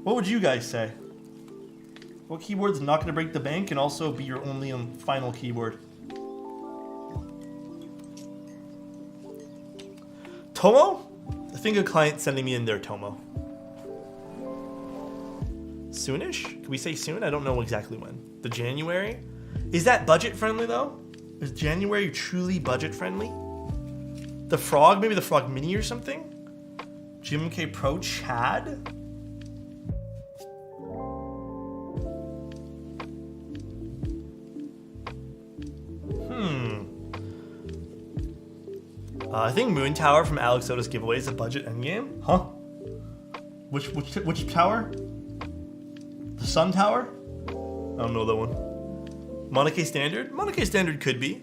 What would you guys say? What keyboard's not gonna break the bank and also be your only and final keyboard? Tomo? I think a client's sending me in their Tomo. Soonish? Can we say soon? I don't know exactly when. The January? Is that budget friendly though? Is January truly budget friendly? The Frog? Maybe the Frog Mini or something? GMK Pro Chad? I think Moon Tower from Alex Soda's giveaway is a budget endgame. Huh? Which tower? The Sun Tower? I don't know that one. Monarchy Standard? Monarchy Standard could be.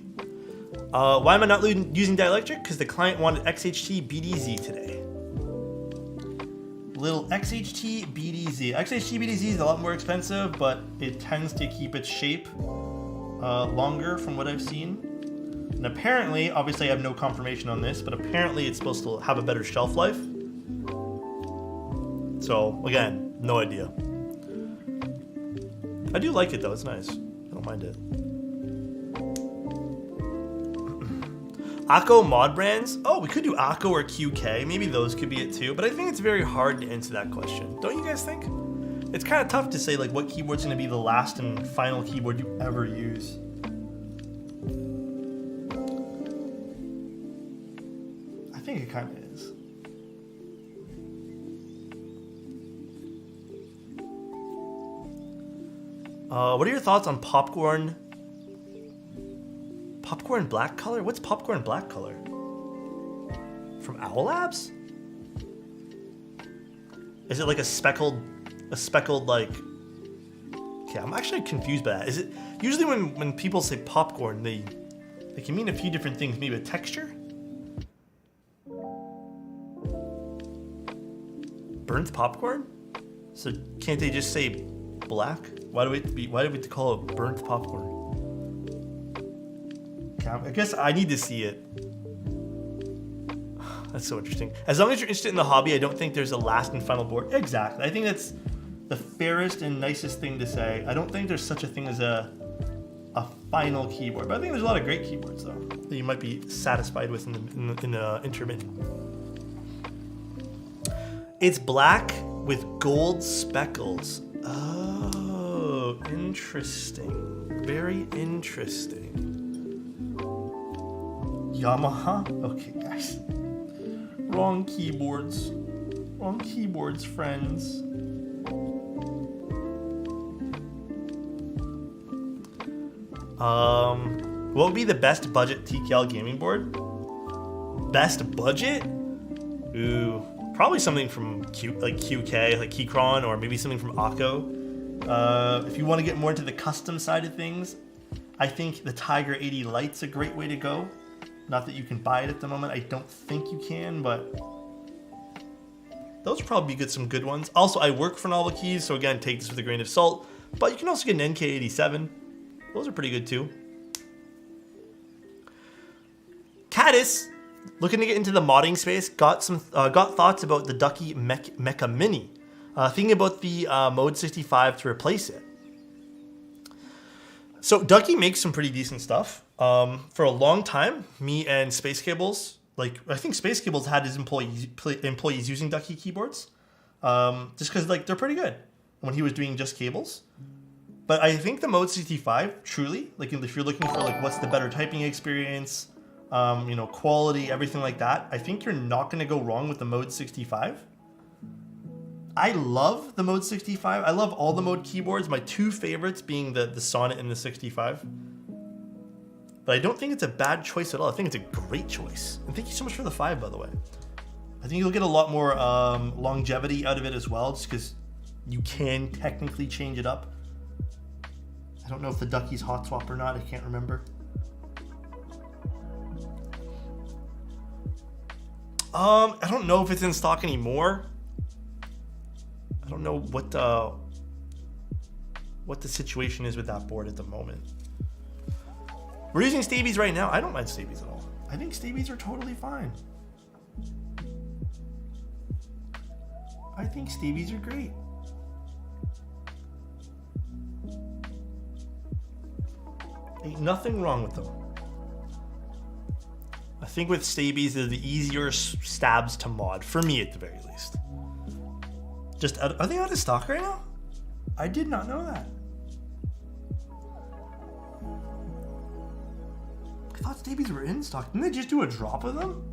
Why am I not using dielectric? Because the client wanted XHT BDZ today. Little XHT BDZ. XHT BDZ is a lot more expensive, but it tends to keep its shape longer from what I've seen. And apparently, obviously I have no confirmation on this, but apparently it's supposed to have a better shelf life. So, again, no idea. I do like it though, it's nice. I don't mind it. Akko mod brands? Oh, we could do Akko or QK. Maybe those could be it too, but I think it's very hard to answer that question. Don't you guys think? It's kind of tough to say like what keyboard's gonna be the last and final keyboard you ever use. I think it kind of is. What are your thoughts on popcorn? Popcorn black color? What's popcorn black color? From Owl Labs? Is it like a speckled like? Okay, I'm actually confused by that. Is it usually when people say popcorn, they can mean a few different things. Maybe a texture. Burnt popcorn? So can't they just say black? Why do we have to call it burnt popcorn? Okay, I guess I need to see it. That's so interesting. As long as you're interested in the hobby, I don't think there's a last and final board. Exactly. I think that's the fairest and nicest thing to say. I don't think there's such a thing as a final keyboard, but I think there's a lot of great keyboards though that you might be satisfied with in the intermittent. It's black with gold speckles. Oh, interesting. Very interesting. Yamaha? Okay, guys. Wrong keyboards. Wrong keyboards, friends. What would be the best budget TKL gaming board? Best budget? Ooh, probably something from QK, like Keycron, or maybe something from Akko. If you want to get more into the custom side of things, I think the Tiger 80 Lite's a great way to go. Not that you can buy it at the moment. I don't think you can, but those would probably be some good ones. Also, I work for Novel Keys, so again, take this with a grain of salt. But you can also get an NK87. Those are pretty good too. Caddis, looking to get into the modding space, got thoughts about the Ducky Mecha Mini. Thinking about the Mode 65 to replace it. So Ducky makes some pretty decent stuff. For a long time, me and Space Cables, like I think Space Cables had his employees using Ducky keyboards, just because like they're pretty good when he was doing just cables. But I think the Mode 65 truly, like if you're looking for like what's the better typing experience, you know, quality, everything like that, I think you're not going to go wrong with the Mode 65. I love the Mode 65. I love all the Mode keyboards. My two favorites being the Sonnet and the 65. But I don't think it's a bad choice at all. I think it's a great choice. And thank you so much for the 5, by the way. I think you'll get a lot more longevity out of it as well, just because you can technically change it up. I don't know if the Ducky's hot swap or not. I can't remember. I don't know if it's in stock anymore. I don't know what the situation is with that board at the moment. We're using Stabies right now. I don't mind Stabies at all. I think Stabies are totally fine. I think Stabies are great. Ain't nothing wrong with them. I think with Stabies, they're the easier stabs to mod, for me at the very least. Just are they out of stock right now? I did not know that. I thought Stabies were in stock. Didn't they just do a drop of them?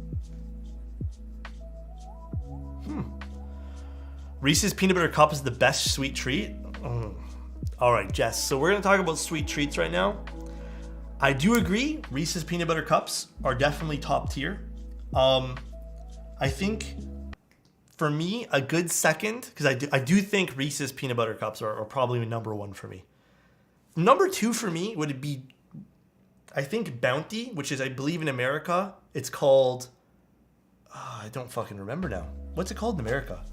Reese's Peanut Butter Cup is the best sweet treat. All right, Jess. So we're gonna talk about sweet treats right now. I do agree. Reese's Peanut Butter Cups are definitely top tier. I think for me, a good second, because I do think Reese's Peanut Butter Cups are probably number 1 for me. Number 2 for me would be, I think, Bounty, which is, I believe in America, it's called, I don't fucking remember now. What's it called in America?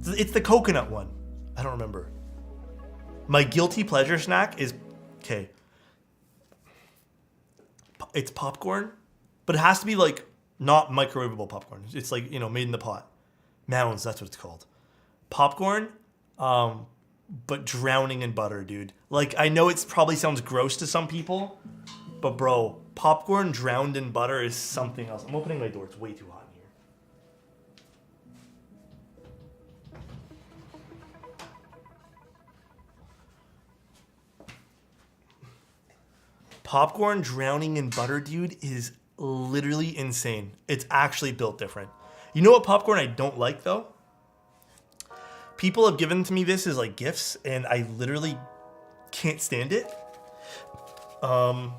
It's the coconut one. I don't remember. My guilty pleasure snack is, okay, it's popcorn, but it has to be like not microwavable popcorn. It's like, you know, made in the pot. Mounds, that's what it's called. Popcorn, but drowning in butter, dude. Like, I know it probably sounds gross to some people, but bro, popcorn drowned in butter is something else. I'm opening my door. It's way too hot in here. Popcorn drowning in butter, dude, is literally insane. It's actually built different. You know what popcorn I don't like, though? People have given to me this as like gifts, and I literally can't stand it. The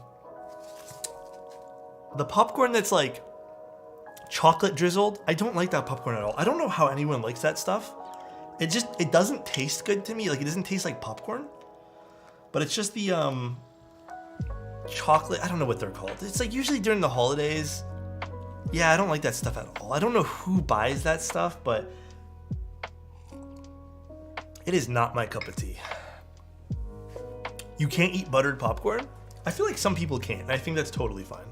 popcorn that's like chocolate drizzled, I don't like that popcorn at all. I don't know how anyone likes that stuff. It doesn't taste good to me. Like, it doesn't taste like popcorn. But it's just the chocolate, I don't know what they're called. It's like usually during the holidays. Yeah, I don't like that stuff at all. I don't know who buys that stuff, but it is not my cup of tea. You can't eat buttered popcorn? I feel like some people can, and I think that's totally fine.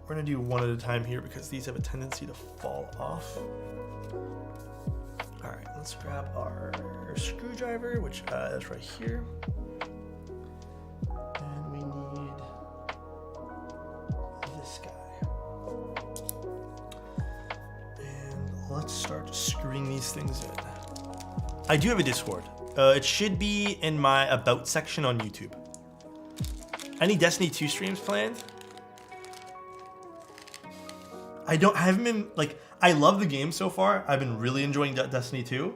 We're gonna do one at a time here because these have a tendency to fall off. All right, let's grab our screwdriver, which is right here. And we need this guy. And let's start screwing these things in. I do have a Discord. It should be in my About section on YouTube. Any Destiny 2 streams planned? I haven't been, like, I love the game so far. I've been really enjoying Destiny 2.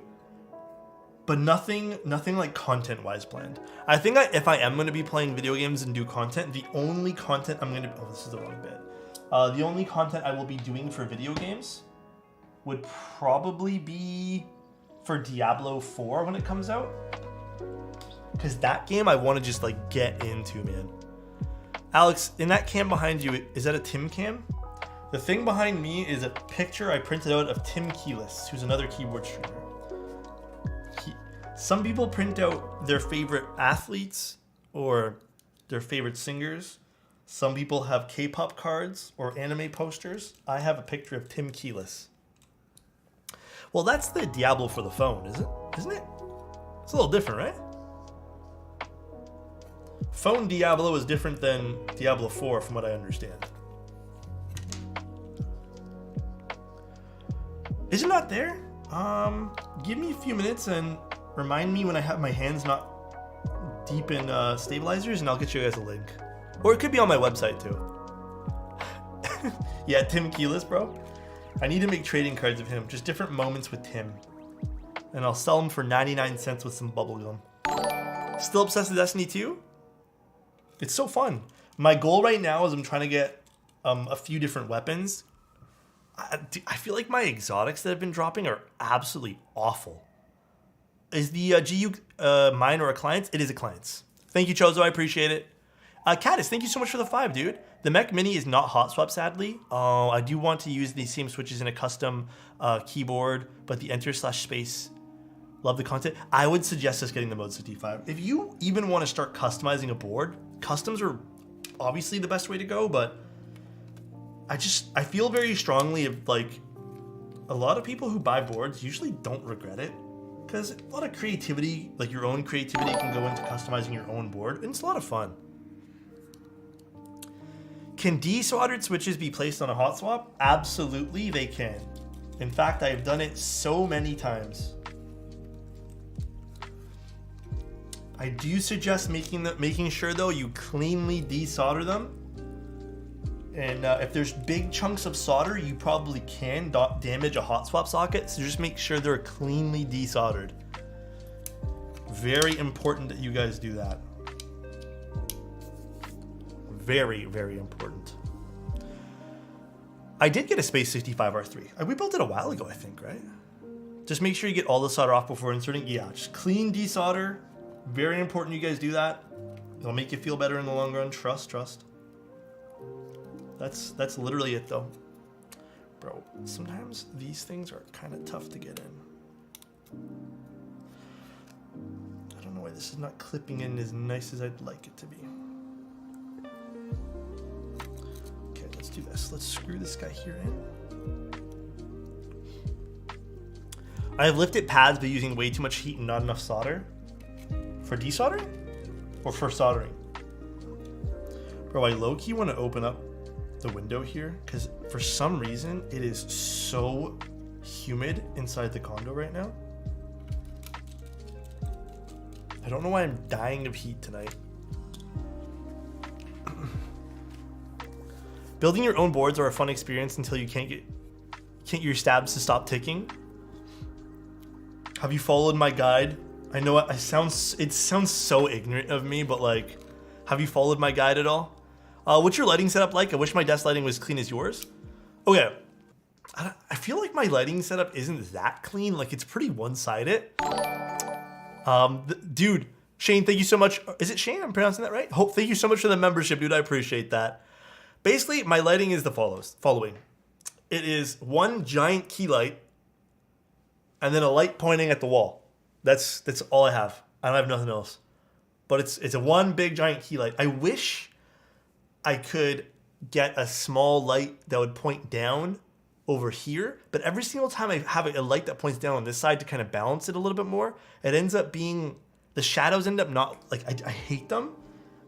but nothing like content-wise planned. I think if I am going to be playing video games and do content, the only content I'm going to... Oh, this is the wrong bit. The only content I will be doing for video games would probably be for Diablo 4 when it comes out. Because that game I want to just like get into, man. Alex, in that cam behind you, is that a Tim cam? The thing behind me is a picture I printed out of Tim Keyless, who's another keyboard streamer. Some people print out their favorite athletes or their favorite singers. Some people have K-pop cards or anime posters. I have a picture of Tim Keyless. Well, that's the Diablo for the phone, isn't it? It's a little different, right? Phone Diablo is different than Diablo 4 from what I understand. Is it not there? Give me a few minutes and remind me when I have my hands not deep in stabilizers, and I'll get you guys a link. Or it could be on my website too. Yeah, Tim Keyless, bro. I need to make trading cards of him. Just different moments with Tim. And I'll sell them for 99 cents with some bubblegum. Still obsessed with Destiny 2? It's so fun. My goal right now is I'm trying to get a few different weapons. I feel like my exotics that have been dropping are absolutely awful. Is the JiU mine or a client's? It is a client's. Thank you, Chozo. I appreciate it. Caddis, thank you so much for the 5, dude. The Mech Mini is not hot swap, sadly. I do want to use these same switches in a custom keyboard, but the enter/space, love the content. I would suggest us getting the Mode 65. If you even want to start customizing a board, customs are obviously the best way to go, but I feel very strongly of like a lot of people who buy boards usually don't regret it, because a lot of creativity, like your own creativity, can go into customizing your own board, and it's a lot of fun. Can desoldered switches be placed on a hot swap? Absolutely, they can. In fact, I've done it so many times. I do suggest making sure though you cleanly desolder them. And if there's big chunks of solder, you probably can damage a hot swap socket. So just make sure they're cleanly desoldered. Very important that you guys do that. Very, very important. I did get a Space 65 R3. We built it a while ago, I think, right? Just make sure you get all the solder off before inserting. Yeah, just clean desolder. Very important you guys do that. It'll make you feel better in the long run. Trust. That's literally it though. Bro, sometimes these things are kind of tough to get in. I don't know why this is not clipping in as nice as I'd like it to be. Okay, let's do this. Let's screw this guy here in. I have lifted pads by using way too much heat and not enough solder. For desoldering? Or for soldering? Bro, I low-key want to open up the window here because for some reason it is so humid inside the condo right now. I don't know why I'm dying of heat tonight. Building your own boards are a fun experience until you can't get your stabs to stop ticking. Have you followed my guide? I know it sounds so ignorant of me, but like, have you followed my guide at all? What's your lighting setup like? I wish my desk lighting was clean as yours. Okay, I feel like my lighting setup isn't that clean. Like it's pretty one-sided. Dude, Shane, thank you so much. Is it Shane? I'm pronouncing that right? Thank you so much for the membership, dude. I appreciate that. Basically, my lighting is the following. It is one giant key light and then a light pointing at the wall. That's all I have. I don't have nothing else. But it's a one big giant key light. I wish I could get a small light that would point down over here, but every single time I have a light that points down on this side to kind of balance it a little bit more, it ends up being, the shadows end up not, like, I hate them.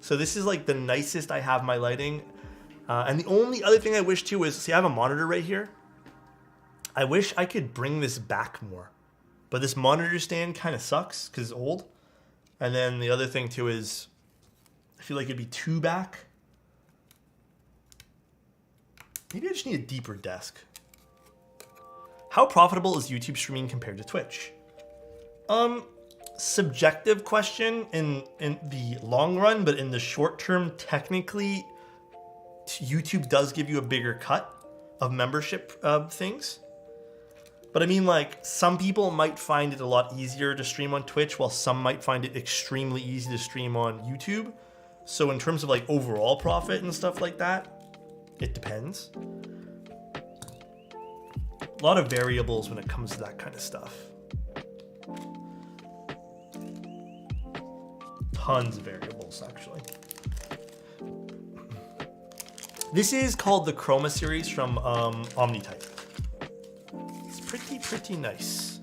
So this is like the nicest I have my lighting. And the only other thing I wish too is, see, I have a monitor right here. I wish I could bring this back more, but this monitor stand kind of sucks because it's old. And then the other thing too is, I feel like it'd be too back. Maybe I just need a deeper desk. How profitable is YouTube streaming compared to Twitch? subjective question in the long run, but in the short term, technically, YouTube does give you a bigger cut of membership things. But I mean, like, some people might find it a lot easier to stream on Twitch, while some might find it extremely easy to stream on YouTube. So in terms of like overall profit and stuff like that, it depends. A lot of variables when it comes to that kind of stuff. Tons of variables, actually. This is called the Chroma series from Omnitype. It's pretty nice.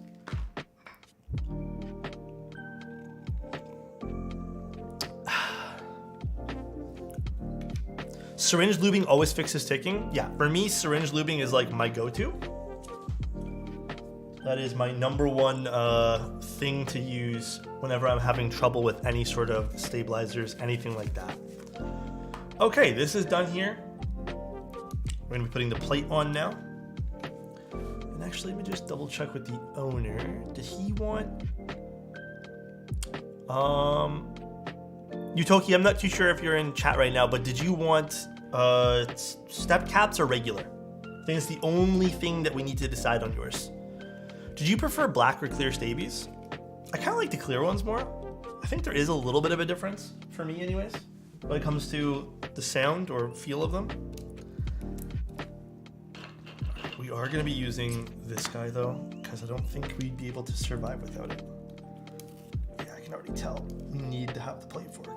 Syringe lubing always fixes ticking. Yeah, for me, syringe lubing is like my go-to. That is my number one thing to use whenever I'm having trouble with any sort of stabilizers, anything like that. Okay, this is done here. We're gonna be putting the plate on now. And actually, let me just double check with the owner. Did he want... Utoki, I'm not too sure if you're in chat right now, but did you want step caps or regular? I think it's the only thing that we need to decide on yours. Did you prefer black or clear stabies? I kind of like the clear ones more. I think there is a little bit of a difference, for me anyways, when it comes to the sound or feel of them. We are going to be using this guy though, because I don't think we'd be able to survive without it. Yeah, I can already tell. We need to have the plate fork.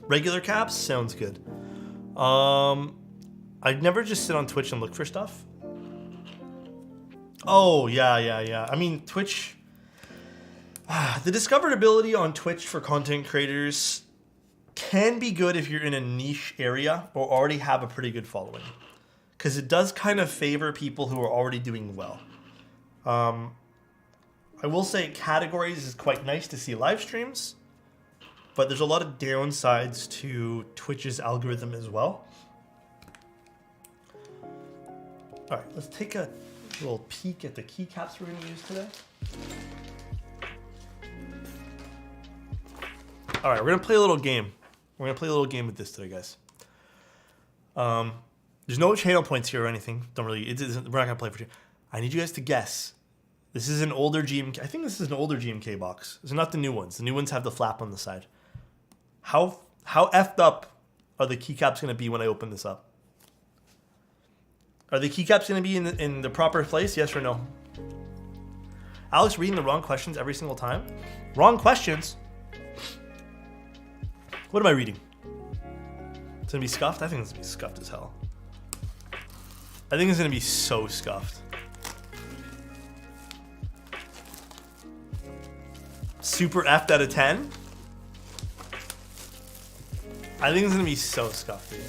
Regular caps sounds good. I'd never just sit on Twitch and look for stuff. Oh yeah. I mean, Twitch. The discoverability on Twitch for content creators can be good if you're in a niche area or already have a pretty good following, because it does kind of favor people who are already doing well. I will say categories is quite nice to see live streams, but there's a lot of downsides to Twitch's algorithm as well. All right, let's take a little peek at the keycaps we're going to use today. All right, we're going to play a little game. We're going to play a little game with this today, guys. There's no channel points here or anything. We're not going to play for you. I need you guys to guess. This is an older GMK. I think this is an older GMK box. These are not the new ones. The new ones have the flap on the side. How effed up are the keycaps going to be when I open this up? Are the keycaps going to be in the proper place? Yes or no? Alex reading the wrong questions every single time. Wrong questions. What am I reading? It's going to be scuffed? I think it's going to be scuffed as hell. I think it's going to be so scuffed. Super F'd out of 10? I think it's going to be so scuffed, dude.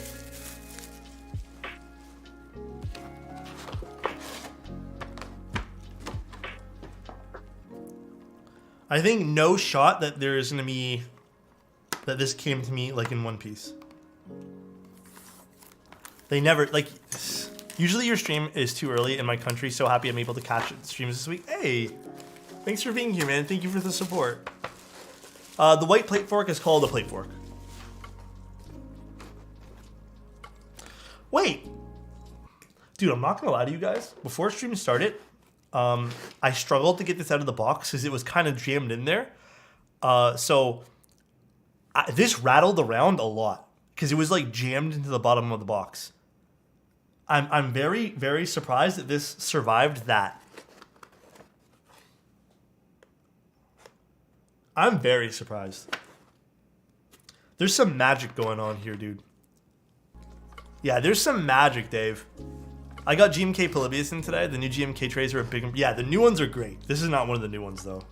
I think no shot that there is going to be... that this came to me like in one piece. They never, like, usually your stream is too early in my country. So happy I'm able to catch streams this week. Hey, thanks for being here, man. Thank you for the support. The white plate fork is called a plate fork. Wait, dude, I'm not gonna lie to you guys. Before stream started, I struggled to get this out of the box because it was kind of jammed in there. This rattled around a lot because it was like jammed into the bottom of the box. I'm very, very surprised that this survived that. I'm very surprised. There's some magic going on here, dude. Yeah, there's some magic, Dave. I got GMK Polybius in today. The new GMK trays are a big... Yeah, the new ones are great. This is not one of the new ones, though.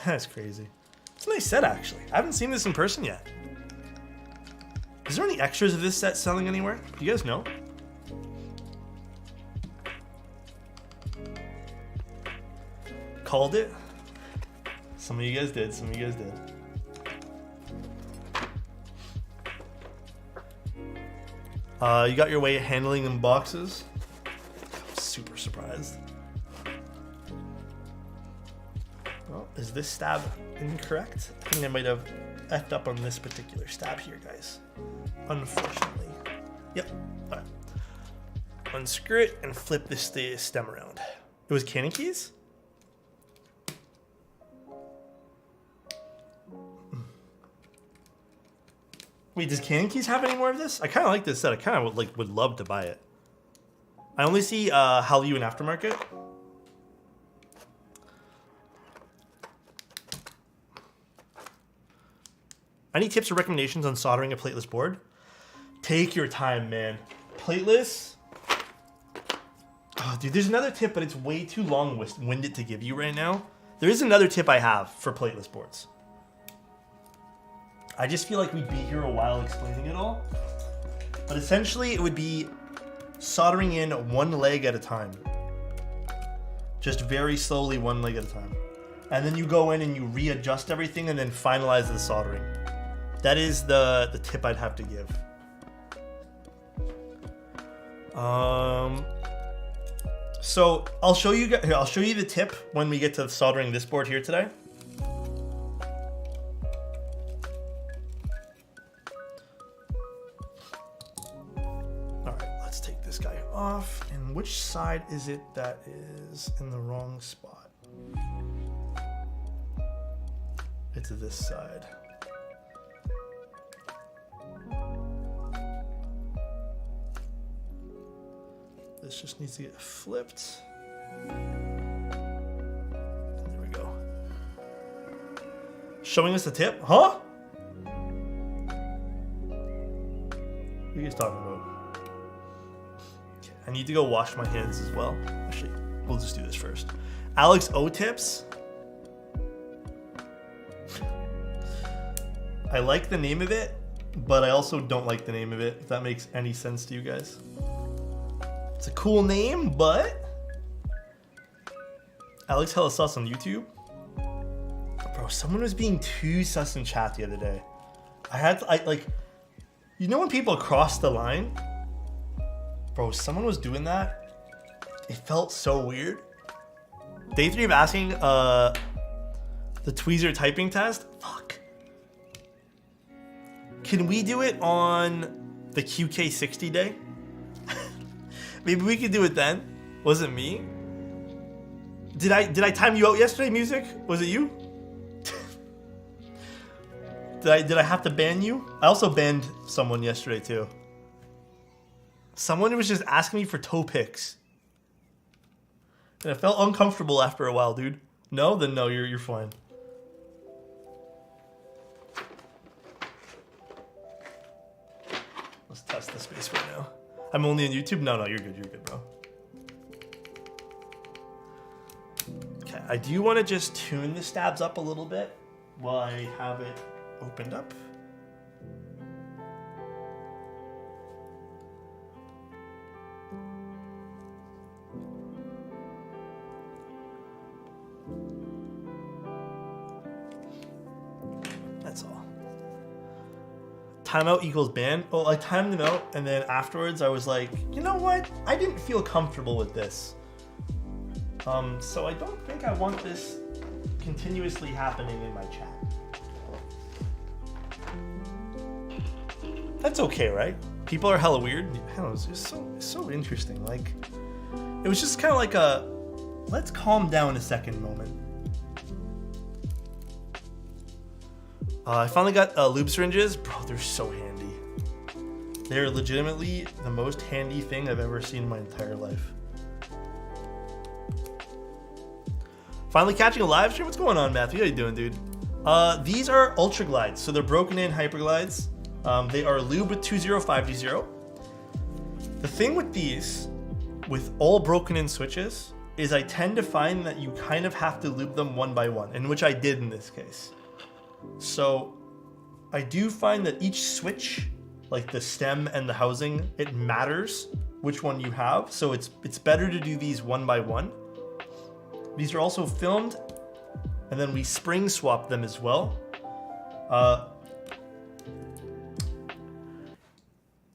That's crazy. It's a nice set, actually. I haven't seen this in person yet. Is there any extras of this set selling anywhere? Do you guys know? Called it? Some of you guys did. Some of you guys did. You got your way of handling them boxes. I'm super surprised. Well, is this stab incorrect? I think I might have effed up on this particular stab here, guys. Unfortunately. Yep. All right. Unscrew it and flip this stem around. It was cannon keys? Wait, does Cannon Keys have any more of this? I kind of like this set. I kind of would love to buy it. I only see Hallyu and Aftermarket. Any tips or recommendations on soldering a plateless board? Take your time, man. Plateless. Oh, dude, there's another tip, but it's way too long-winded to give you right now. There is another tip I have for plateless boards. I just feel like we'd be here a while explaining it all. But essentially, it would be soldering in one leg at a time. Just very slowly, one leg at a time. And then you go in and you readjust everything and then finalize the soldering. That is the tip I'd have to give. So I'll show you the tip when we get to soldering this board here today. Off, and which side is it that is in the wrong spot? It's this side. This just needs to get flipped. There we go. Showing us the tip? Huh? What are you guys talking about? I need to go wash my hands as well. Actually, we'll just do this first. Alex O tips. I like the name of it, but I also don't like the name of it, if that makes any sense to you guys. It's a cool name, but Alex Hella Sus on YouTube. Bro, someone was being too sus in chat the other day. You know when people cross the line? Bro, someone was doing that. It felt so weird. Day 3 of asking the tweezer typing test. Fuck. Can we do it on the QK60 day? Maybe we could do it then. Was it me? Did I time you out yesterday, Music? Was it you? Did I have to ban you? I also banned someone yesterday too. Someone was just asking me for toe picks. And I felt uncomfortable after a while, dude. No? Then no, you're fine. Let's test the space right now. I'm only on YouTube? No, you're good, bro. Okay, I do want to just tune the stabs up a little bit while I have it opened up. That's all. Timeout equals ban. Well, I timed them out, and then afterwards I was like, you know what? I didn't feel comfortable with this. So I don't think I want this continuously happening in my chat. That's okay, right? People are hella weird. I don't know, it's just so interesting. Like, it was just kind of like a let's calm down a second moment. I finally got lube syringes. Bro, they're so handy. They're legitimately the most handy thing I've ever seen in my entire life. Finally catching a live stream? What's going on, Matthew? How you doing, dude? These are Ultra Glides, so they're broken in Hyperglides. They are lube with 205G0. The thing with these, with all broken in switches, is I tend to find that you kind of have to lube them one by one, and which I did in this case. So I do find that each switch, like the stem and the housing, it matters which one you have. So it's better to do these one by one. These are also filmed and then we spring swap them as well.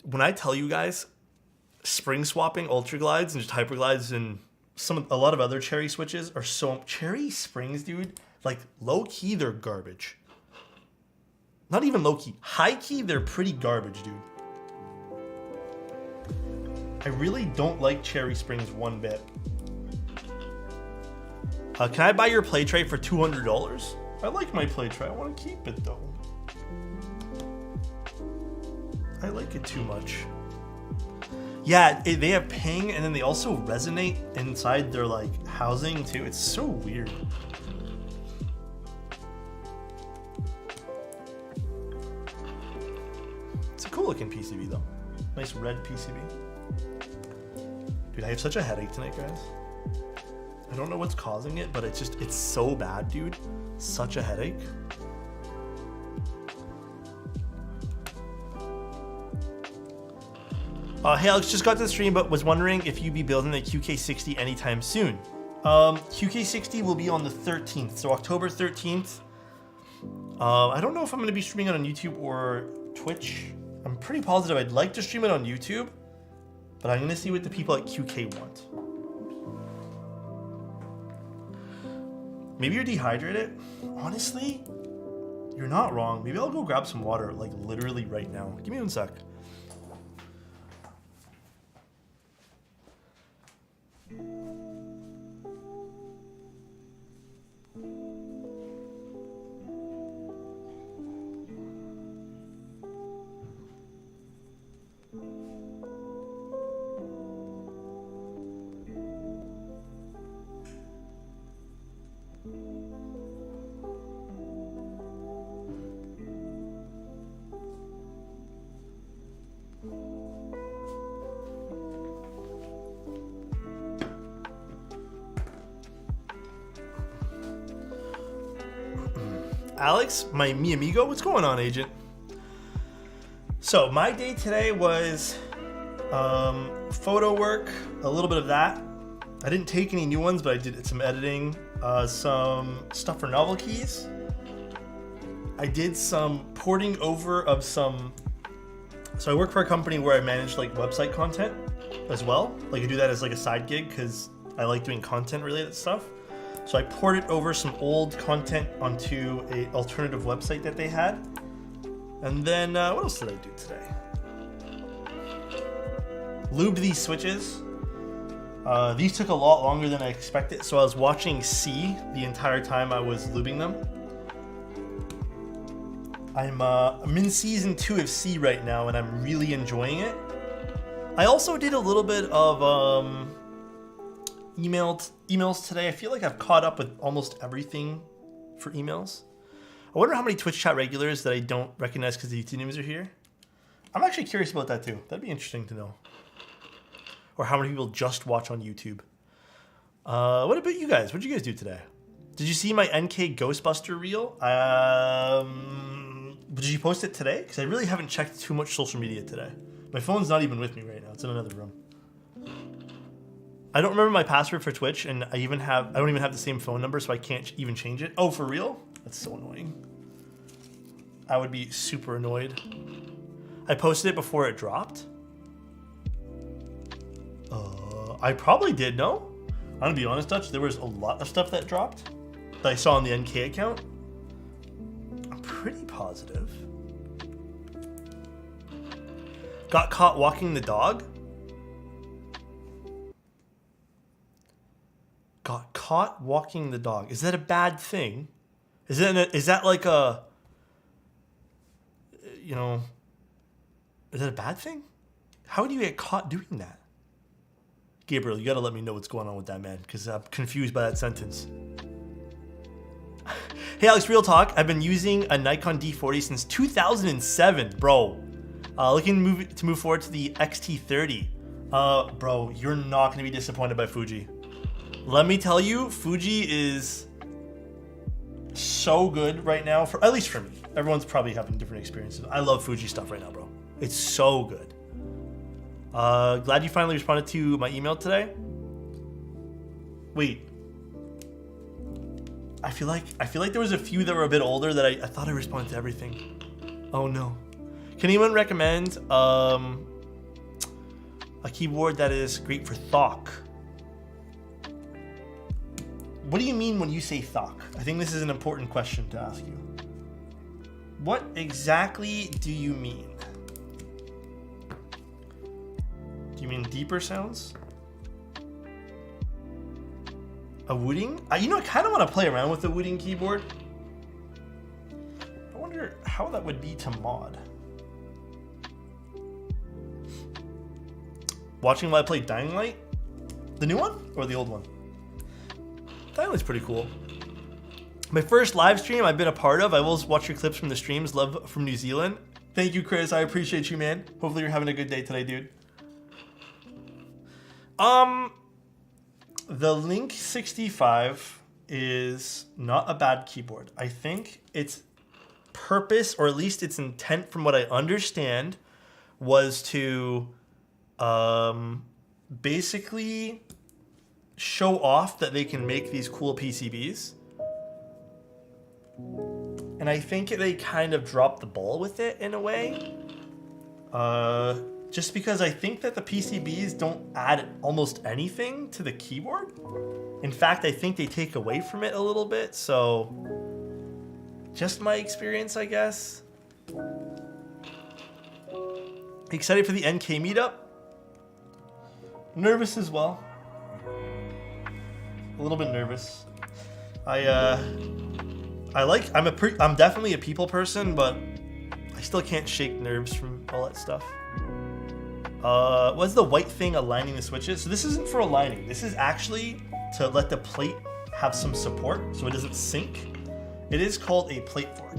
When I tell you guys, spring swapping Ultra Glides and just Hyper Glides and a lot of other Cherry switches are so... Cherry springs, dude, like low-key, they're garbage. Not even low-key. High-key, they're pretty garbage, dude. I really don't like Cherry springs one bit. Can I buy your play tray for $200? I like my play tray. I want to keep it, though. I like it too much. Yeah, they have ping, and then they also resonate inside their like housing too. It's so weird. It's a cool looking PCB though. Nice red PCB. Dude, I have such a headache tonight, guys. I don't know what's causing it, but it's so bad, dude. Such a headache. Hey Alex, just got to the stream, but was wondering if you'd be building the QK60 anytime soon. QK60 will be on the 13th, so October 13th. I don't know if I'm going to be streaming it on YouTube or Twitch. I'm pretty positive I'd like to stream it on YouTube, but I'm going to see what the people at QK want. Maybe you're dehydrated? Honestly, you're not wrong. Maybe I'll go grab some water, like literally right now. Give me 1 sec. Alex, mi amigo, what's going on, agent? So my day today was photo work, a little bit of that. I didn't take any new ones, but I did some editing, some stuff for novel keys. I did some porting over of some. So I work for a company where I manage like website content as well. Like I do that as like a side gig because I like doing content related stuff. So I ported over some old content onto an alternative website that they had. And then, what else did I do today? Lubed these switches. These took a lot longer than I expected, so I was watching C the entire time I was lubing them. I'm in season 2 of C right now, and I'm really enjoying it. I also did a little bit of emails today. I feel like I've caught up with almost everything for emails. I wonder how many Twitch chat regulars that I don't recognize because the YouTube names are here. I'm actually curious about that too. That'd be interesting to know. Or how many people just watch on YouTube. What about you guys? What did you guys do today? Did you see my NK Ghostbuster reel? Did you post it today? Because I really haven't checked too much social media today. My phone's not even with me right now. It's in another room. I don't remember my password for Twitch, and I don't even have the same phone number, so I can't even change it. Oh, for real? That's so annoying. I would be super annoyed. I posted it before it dropped. I probably did, no? I'm gonna be honest, Dutch, there was a lot of stuff that dropped that I saw on the NK account. I'm pretty positive. Got caught walking the dog? Got caught walking the dog. Is that a bad thing? Is that like a, you know, is that a bad thing? How do you get caught doing that? Gabriel, you gotta let me know what's going on with that, man, because I'm confused by that sentence. Hey Alex, real talk. I've been using a Nikon D40 since 2007, bro. Looking to move forward to the XT30. Bro, you're not gonna be disappointed by Fuji. Let me tell you, Fuji is so good right now, for at least for me. Everyone's probably having different experiences. I love Fuji stuff right now, bro. It's so good. Glad you finally responded to my email today. Wait. I feel like there was a few that were a bit older that I thought I responded to everything. Oh no. Can anyone recommend a keyboard that is great for Thok? What do you mean when you say Thok? I think this is an important question to ask you. What exactly do you mean? Do you mean deeper sounds? A Wooding? You know, I kind of want to play around with the Wooding keyboard. I wonder how that would be to mod. Watching while I play Dying Light? The new one or the old one? Dying Light's pretty cool. My first live stream I've been a part of. I will watch your clips from the streams. Love from New Zealand. Thank you, Chris. I appreciate you, man. Hopefully you're having a good day today, dude. The Link 65 is not a bad keyboard. I think its purpose, or at least its intent from what I understand, was to basically show off that they can make these cool PCBs. And I think they kind of dropped the ball with it in a way. Just because I think that the PCBs don't add almost anything to the keyboard. In fact, I think they take away from it a little bit. So, just my experience, I guess. Excited for the NK meetup? Nervous as well. A little bit nervous. I'm definitely a people person, but I still can't shake nerves from all that stuff. What's the white thing aligning the switches? So this isn't for aligning. This is actually to let the plate have some support so it doesn't sink. It is called a plate fork.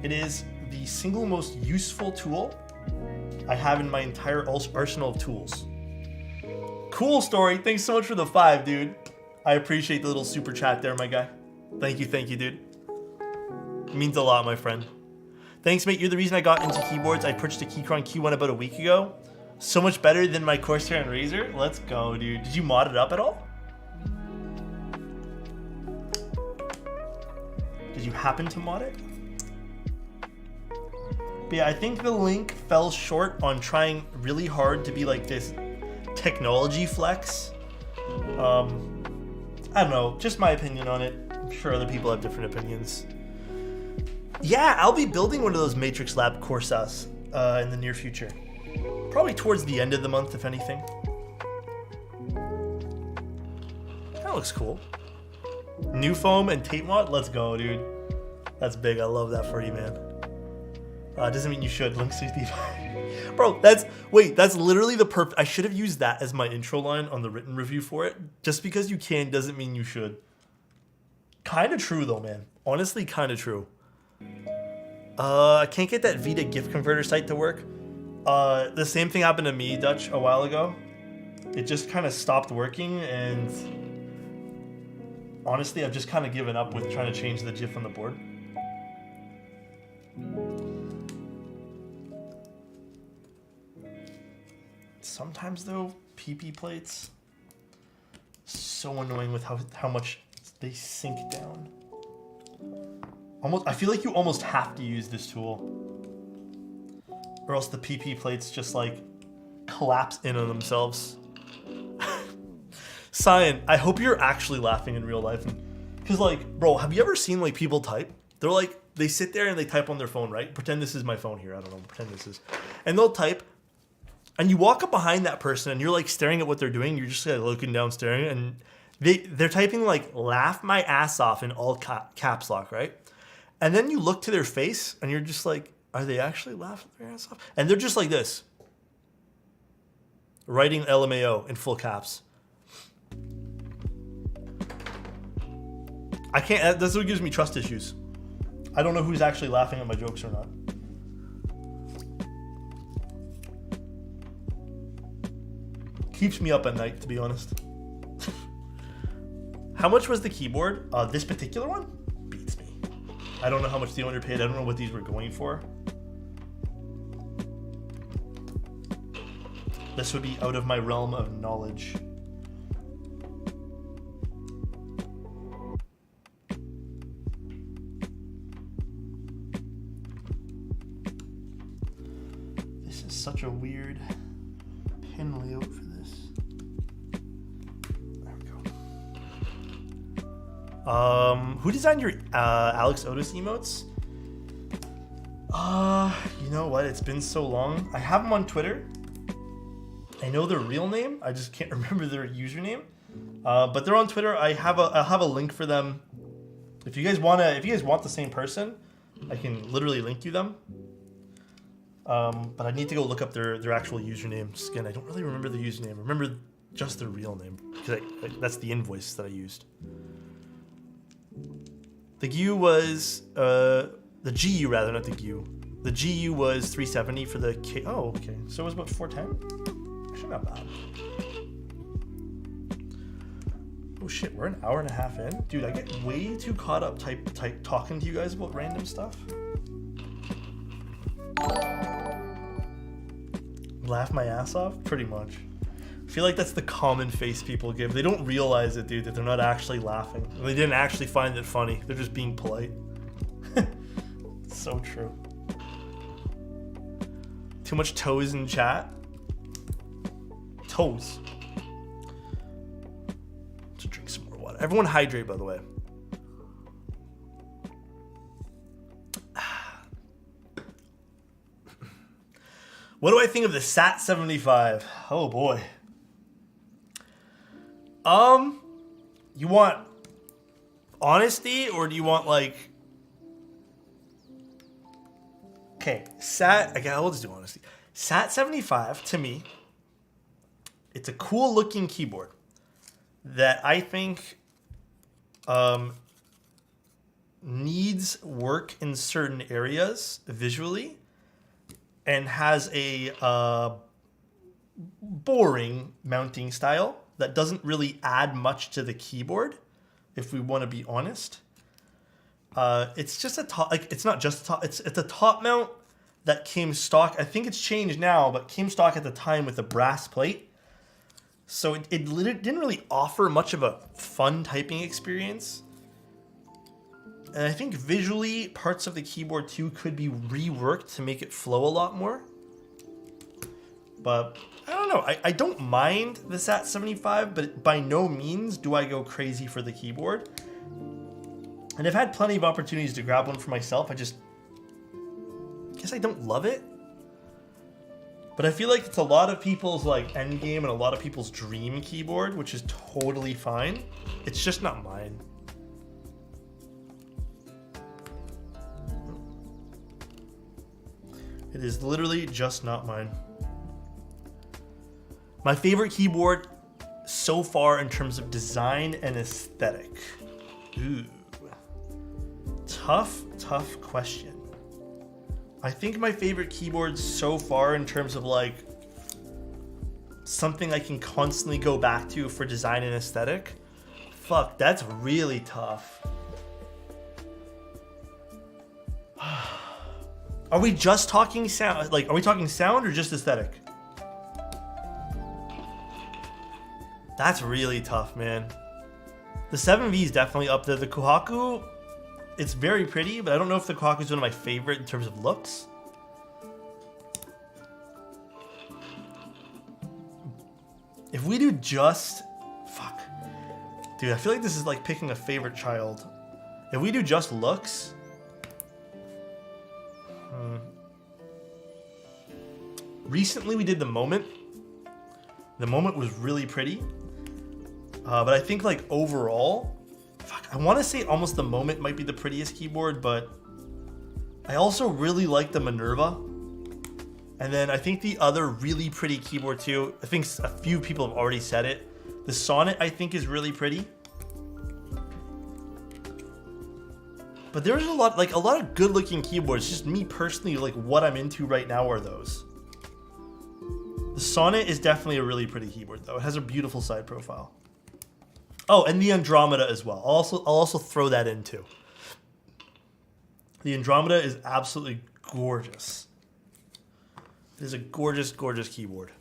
It is the single most useful tool I have in my entire arsenal of tools. Cool story. Thanks so much for the 5, dude. I appreciate the little super chat there, my guy. Thank you, dude. It means a lot, my friend. Thanks, mate. You're the reason I got into keyboards. I purchased a Keychron Q1 about a week ago. So much better than my Corsair and Razer. Let's go, dude. Did you mod it up at all? Did you happen to mod it? But yeah, I think the Link fell short on trying really hard to be like this technology flex. I don't know, just my opinion on it. I'm sure other people have different opinions. Yeah, I'll be building one of those Matrix Lab Corsas in the near future. Probably towards the end of the month, if anything. That looks cool. New foam and tape mod? Let's go, dude. That's big. I love that for you, man. Doesn't mean you should. Link 65. Bro, that's literally the perfect. I should have used that as my intro line on the written review for it. Just because you can doesn't mean you should. Kind of true, though, man. Honestly, kind of true. I can't get that Vita gift converter site to work. The same thing happened to me, Dutch, a while ago. It just kind of stopped working, and honestly, I've just kind of given up with trying to change the GIF on the board. Sometimes, though, PP plates, so annoying with how much they sink down. I feel like you almost have to use this tool, or else the PP plates just like collapse in on themselves. Cyan, I hope you're actually laughing in real life, because like, bro, have you ever seen like people type? They're like, they sit there and they type on their phone, right? Pretend this is my phone here. I don't know. Pretend this is, and they'll type, and you walk up behind that person and you're like staring at what they're doing. You're just like looking down, staring, and they're typing like "laugh my ass off" in all caps lock, right? And then you look to their face and you're just like, are they actually laughing their ass off? And they're just like this, writing LMAO in full caps. I can't, that's what gives me trust issues. I don't know who's actually laughing at my jokes or not. Keeps me up at night, to be honest. How much was the keyboard? This particular one? Beats me. I don't know how much the owner paid. I don't know what these were going for. This would be out of my realm of knowledge. pin layout for this. There we go. Who designed your Alex Otis emotes? You know what? It's been so long. I have them on Twitter. I know their real name. I just can't remember their username. But they're on Twitter. I'll have a link for them. If you guys want the same person, I can literally link you them. But I need to go look up their actual username. Again, I don't really remember the username. I remember just their real name because that's the invoice that I used. The GU was the JiU rather, not the GU. The JiU was 370 for the K. Oh, okay. So it was about 410. Actually, not bad. Oh shit, we're an hour and a half in, dude. I get way too caught up talking to you guys about random stuff. Laugh my ass off, pretty much. I feel like that's the common face people give. They don't realize it, dude, that they're not actually laughing. They didn't actually find it funny. They're just being polite. So true. Too much toes in chat. Toes. To drink some more water. Everyone hydrate, by the way. What do I think of the SAT-75? Oh boy. You want honesty or do you want like? Okay, I'll just do honesty. SAT-75 to me, it's a cool looking keyboard that I think needs work in certain areas visually and has a boring mounting style that doesn't really add much to the keyboard, if we want to be honest. It's just a top, like it's not just a top, it's a top mount that came stock. I think it's changed now, but came stock at the time with a brass plate. So it didn't really offer much of a fun typing experience. And I think visually, parts of the keyboard too could be reworked to make it flow a lot more. But I don't know. I don't mind the SAT-75, but by no means do I go crazy for the keyboard. And I've had plenty of opportunities to grab one for myself. I guess I don't love it. But I feel like it's a lot of people's like end game and a lot of people's dream keyboard, which is totally fine. It's just not mine. It is literally just not mine. My favorite keyboard so far in terms of design and aesthetic. Ooh. Tough question. I think my favorite keyboard so far in terms of like something I can constantly go back to for design and aesthetic. Fuck, that's really tough. Are we just talking sound? Like, are we talking sound or just aesthetic? That's really tough, man. The 7V is definitely up there. The Kohaku, it's very pretty, but I don't know if the Kohaku is one of my favorite in terms of looks. If we do just... Fuck. Dude, I feel like this is like picking a favorite child. If we do just looks... Recently we did the Moment. The Moment was really pretty. But I think like overall, fuck, I want to say almost the Moment might be the prettiest keyboard, but I also really like the Minerva. And then I think the other really pretty keyboard too, I think a few people have already said it. The Sonnet I think is really pretty. But there's a lot of good looking keyboards. Just me personally, like what I'm into right now are those. The Sonnet is definitely a really pretty keyboard though. It has a beautiful side profile. Oh, and the Andromeda as well. I'll also throw that in too. The Andromeda is absolutely gorgeous. It is a gorgeous, gorgeous keyboard.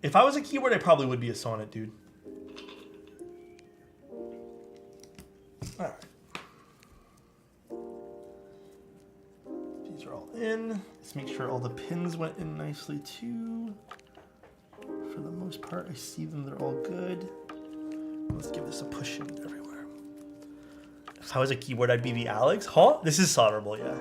If I was a keyboard, I probably would be a Sonnet, dude. All right. These are all in. Let's make sure all the pins went in nicely too. For the most part, I see them. They're all good. Let's give this a push in everywhere. If I was a keyboard, I'd be the Alex. Huh? This is solderable, yeah.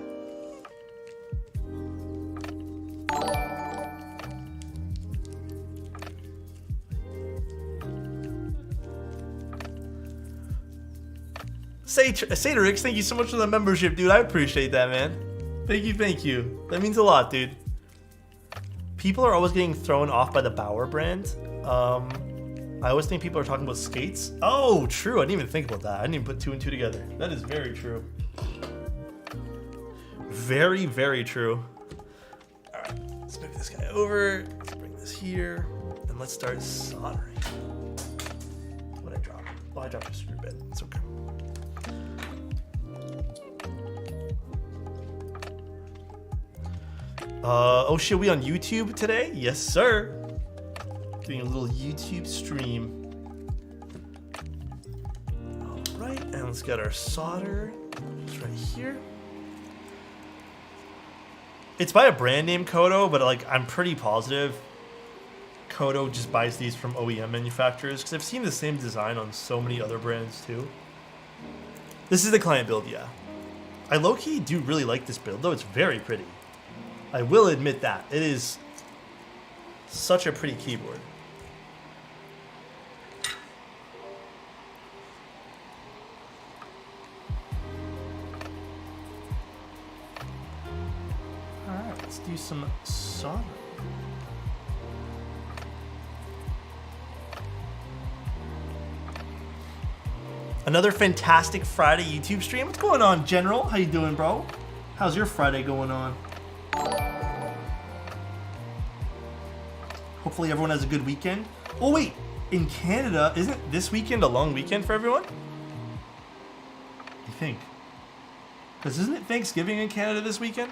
Satorix, thank you so much for the membership, dude. I appreciate that, man. Thank you, thank you. That means a lot, dude. People are always getting thrown off by the Bauer brand. I always think people are talking about skates. Oh, true. I didn't even think about that. I didn't even put 2 and 2 together. That is very true. Very, very true. All right, let's move this guy over. Let's bring this here, and let's start soldering. What I drop? Oh, I dropped a screw bit. It's okay. Oh shit, we on YouTube today? Yes, sir. Doing a little YouTube stream. All right, and let's get our solder just right here. It's by a brand name Kodo, but like I'm pretty positive Kodo just buys these from OEM manufacturers because I've seen the same design on so many other brands too. This is the client build, yeah. I low-key do really like this build though. It's very pretty. I will admit that. It is such a pretty keyboard. Alright, let's do some soldering. Another fantastic Friday YouTube stream. What's going on, General? How you doing, bro? How's your Friday going on? Hopefully everyone has a good weekend. Oh wait, in Canada, isn't this weekend a long weekend for everyone? You think? Because isn't it Thanksgiving in Canada this weekend?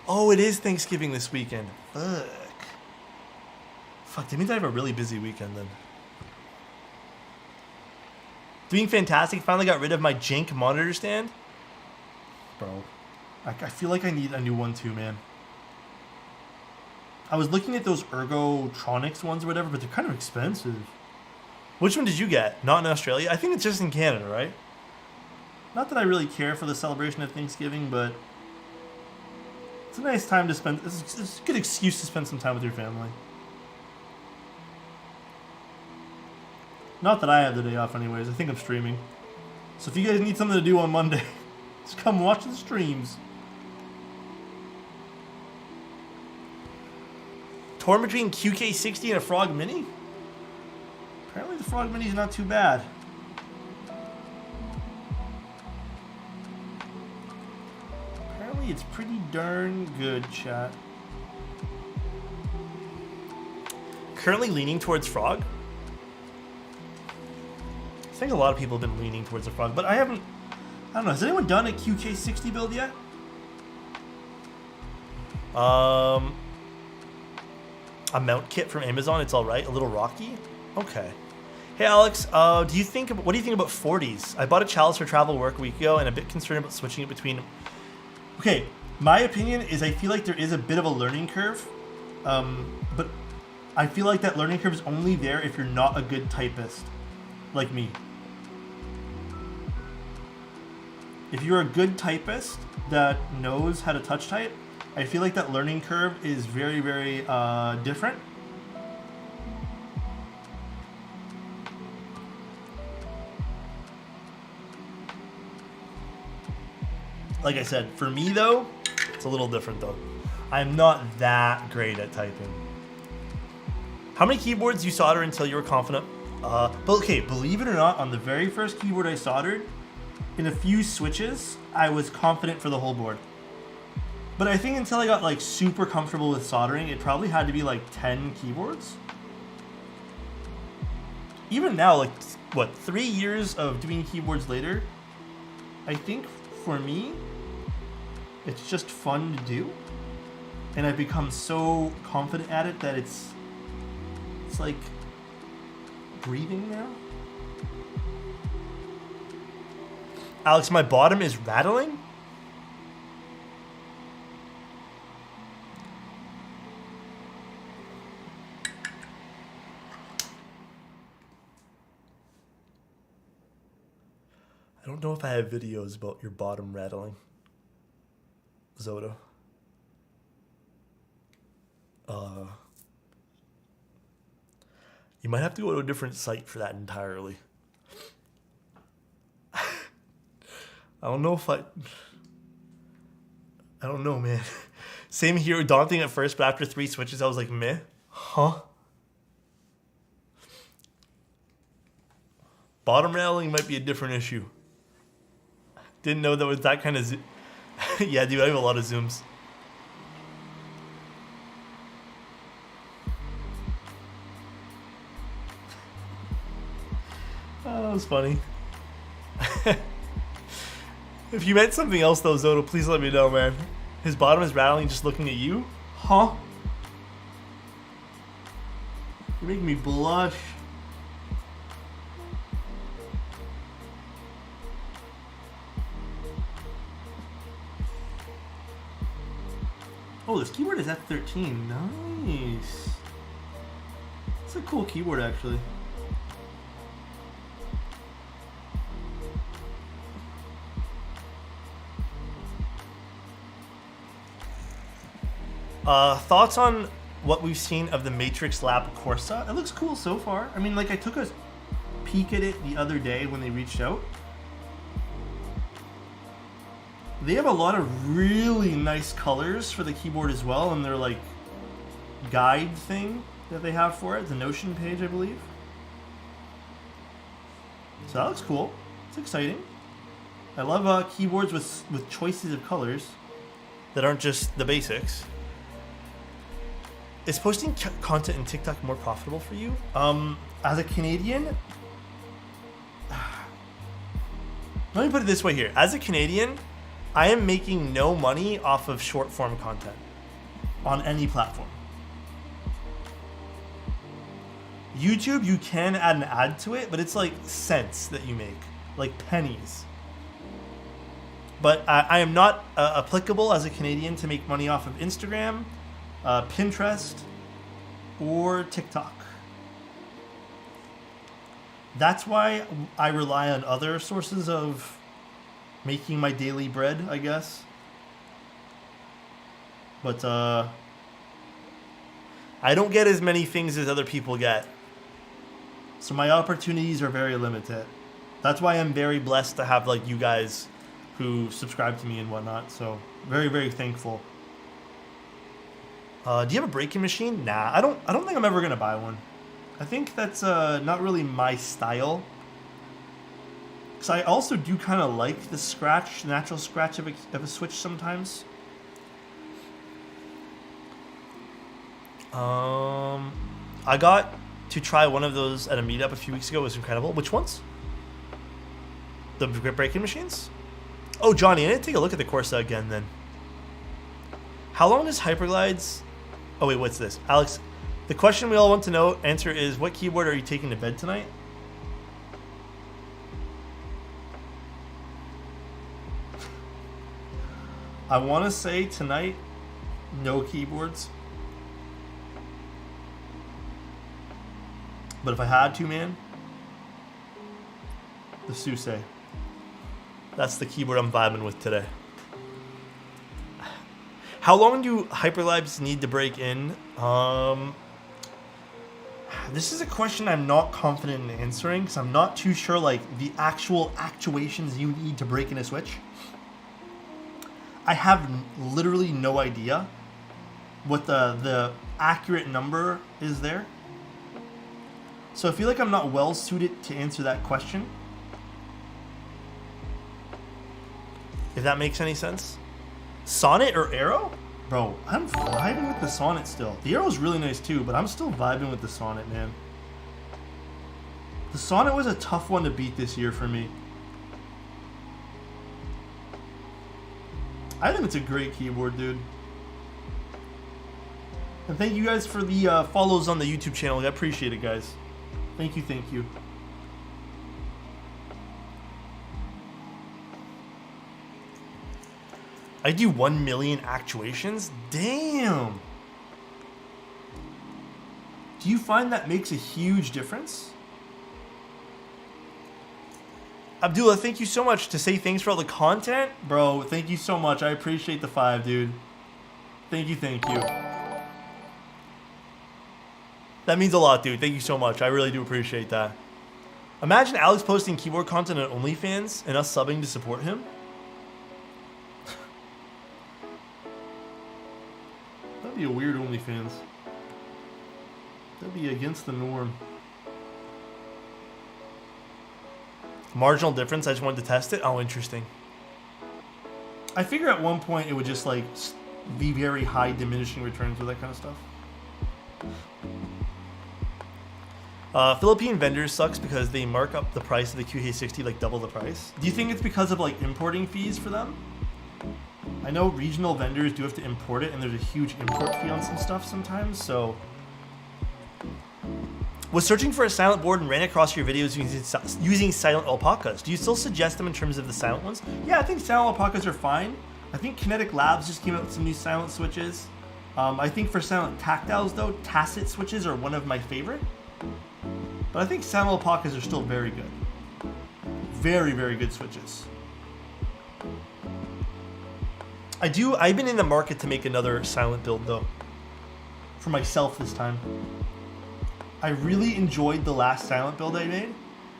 Oh, it is Thanksgiving this weekend. Fuck, that means I have a really busy weekend then. Doing fantastic. Finally got rid of my jank monitor stand. Bro, I feel like I need a new one too, man. I was looking at those Ergotronics ones or whatever, but they're kind of expensive. Which one did you get? Not in Australia? I think it's just in Canada, right? Not that I really care for the celebration of Thanksgiving, but it's a nice time to spend. It's a good excuse to spend some time with your family. Not that I have the day off anyways. I think I'm streaming. So if you guys need something to do on Monday, just come watch the streams. Torn between QK60 and a Frog Mini? Apparently the Frog Mini is not too bad. Apparently it's pretty darn good, chat. Currently leaning towards Frog. I think a lot of people have been leaning towards the Frog, but I don't know, has anyone done a QK60 build yet? A mount kit from Amazon, it's all right. A little rocky. Okay. Hey Alex, what do you think about 40s? I bought a chalice for travel work a week ago, and a bit concerned about switching it between. Okay, my opinion is I feel like there is a bit of a learning curve, but I feel like that learning curve is only there if you're not a good typist, like me. If you're a good typist that knows how to touch type, I feel like that learning curve is very, very different. Like I said, for me though, it's a little different though. I'm not that great at typing. How many keyboards you solder until you were confident? But okay, believe it or not, on the very first keyboard I soldered, in a few switches, I was confident for the whole board. But I think until I got like super comfortable with soldering, it probably had to be like 10 keyboards. Even now, like what, 3 years of doing keyboards later, I think for me, it's just fun to do. And I've become so confident at it that it's like breathing now. Alex, my bottom is rattling? I don't know if I have videos about your bottom rattling, Zoda. You might have to go to a different site for that entirely. I don't know if I don't know, man. Same here, daunting at first, but after 3 switches, I was like, meh. Huh? Bottom railing might be a different issue. Didn't know that was that kind of yeah, dude, I have a lot of zooms. Oh, that was funny. If you meant something else though, Zodo, please let me know, man. His bottom is rattling just looking at you? Huh? You're making me blush. Oh, this keyboard is F13. Nice. It's a cool keyboard, actually. Thoughts on what we've seen of the Matrix Lab Corsa? It looks cool so far. I mean, like, I took a peek at it the other day when they reached out. They have a lot of really nice colors for the keyboard as well, and their, like, guide thing that they have for it, the Notion page, I believe. So that looks cool. It's exciting. I love keyboards with choices of colors that aren't just the basics. Is posting content in TikTok more profitable for you? As a Canadian, let me put it this way here. As a Canadian, I am making no money off of short form content on any platform. YouTube, you can add an ad to it, but it's like cents that you make, like pennies. But I am not applicable as a Canadian to make money off of Instagram, Pinterest, or TikTok. That's why I rely on other sources of making my daily bread, I guess. But I don't get as many things as other people get. So my opportunities are very limited. That's why I'm very blessed to have like you guys who subscribe to me and whatnot. So very, very thankful. Do you have a break-in machine? Nah, I don't think I'm ever gonna buy one. I think that's not really my style. Cause I also do kind of like the scratch, natural scratch of a Switch sometimes. I got to try one of those at a meetup a few weeks ago. It was incredible. Which ones? The break-in machines? Oh, Johnny, I need to take a look at the Corsa again then. How long does Hyperglides... Oh wait, what's this? Alex, the question we all want to know, answer is, what keyboard are you taking to bed tonight? I want to say tonight, no keyboards. But if I had to, man, the Suse. That's the keyboard I'm vibing with today. How long do Hyperlabs need to break in? This is a question I'm not confident in answering because I'm not too sure like the actual actuations you need to break in a Switch. I have literally no idea what the accurate number is there. So I feel like I'm not well suited to answer that question. If that makes any sense. Sonnet or Arrow? Bro, I'm vibing with the Sonnet still. The Arrow's really nice too, but I'm still vibing with the Sonnet, man. The Sonnet was a tough one to beat this year for me. I think it's a great keyboard, dude. And thank you guys for the follows on the YouTube channel. I appreciate it, guys. Thank you, thank you. I do 1 million actuations? Damn! Do you find that makes a huge difference? Abdullah, thank you so much to say thanks for all the content. Bro, thank you so much. I appreciate the 5, dude. Thank you, thank you. That means a lot, dude. Thank you so much. I really do appreciate that. Imagine Alex posting keyboard content on OnlyFans and us subbing to support him. That'd be a weird OnlyFans. That'd be against the norm. Marginal difference, I just wanted to test it. Oh, interesting. I figure at one point it would just like be very high diminishing returns with that kind of stuff. Philippine vendors sucks because they mark up the price of the QK60 like double the price. Do you think it's because of like importing fees for them? I know regional vendors do have to import it, and there's a huge import fee on some stuff sometimes, so... Was searching for a silent board and ran across your videos using silent alpacas. Do you still suggest them in terms of the silent ones? Yeah, I think silent alpacas are fine. I think Kinetic Labs just came out with some new silent switches. I think for silent tactiles though, tacit switches are one of my favorite. But I think silent alpacas are still very good. Very, very good switches. I've been in the market to make another silent build though. For myself this time. I really enjoyed the last silent build I made.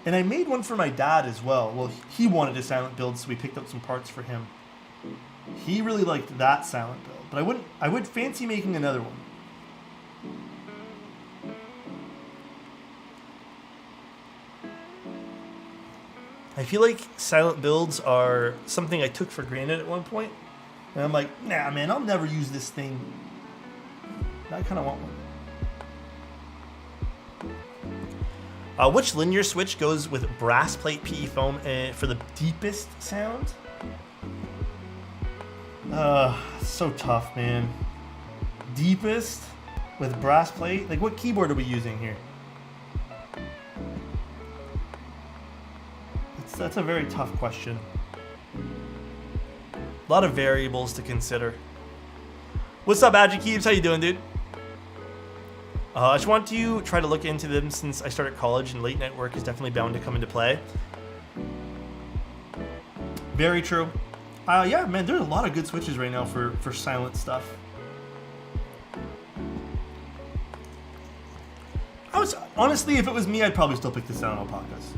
And I made one for my dad as well. Well, he wanted a silent build, so we picked up some parts for him. He really liked that silent build. But I would fancy making another one. I feel like silent builds are something I took for granted at one point. And I'm like, nah, man, I'll never use this thing. I kind of want one. Which linear switch goes with brass plate PE foam for the deepest sound? So tough, man. Deepest with brass plate? Like, what keyboard are we using here? That's a very tough question. A lot of variables to consider. What's up, Adjectives? How you doing, dude? I just want to try to look into them since I started college and late night work is definitely bound to come into play. Very true. Yeah, man, there's a lot of good switches right now for silent stuff. Honestly, if it was me, I'd probably still pick the silent alpacas.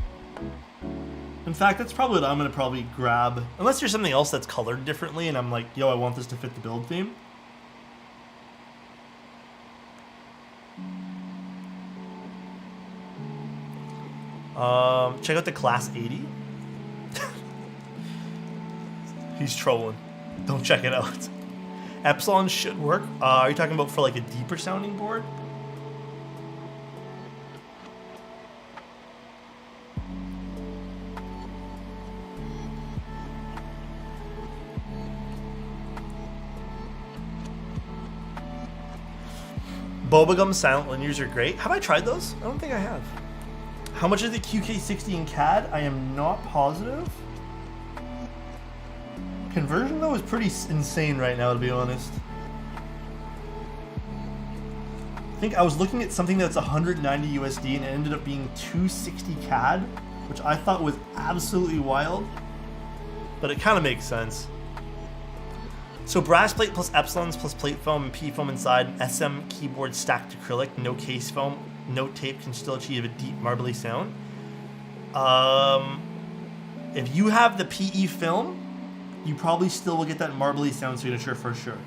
In fact, that's probably what I'm going to probably grab. Unless there's something else that's colored differently and I'm like, yo, I want this to fit the build theme. Check out the Class 80. He's trolling. Don't check it out. Epsilon should work. Are you talking about for like a deeper sounding board? Bobagum silent linears are great. Have I tried those? I don't think I have. How much is the QK60 in CAD? I am not positive. Conversion though is pretty insane right now, to be honest. I think I was looking at something that's 190 USD and it ended up being 260 CAD, which I thought was absolutely wild. But it kind of makes sense. So brass plate plus epsilons plus plate foam and P foam inside, SM keyboard stacked acrylic, no case foam, no tape can still achieve a deep marbly sound. If you have the PE film, you probably still will get that marbly sound signature for sure.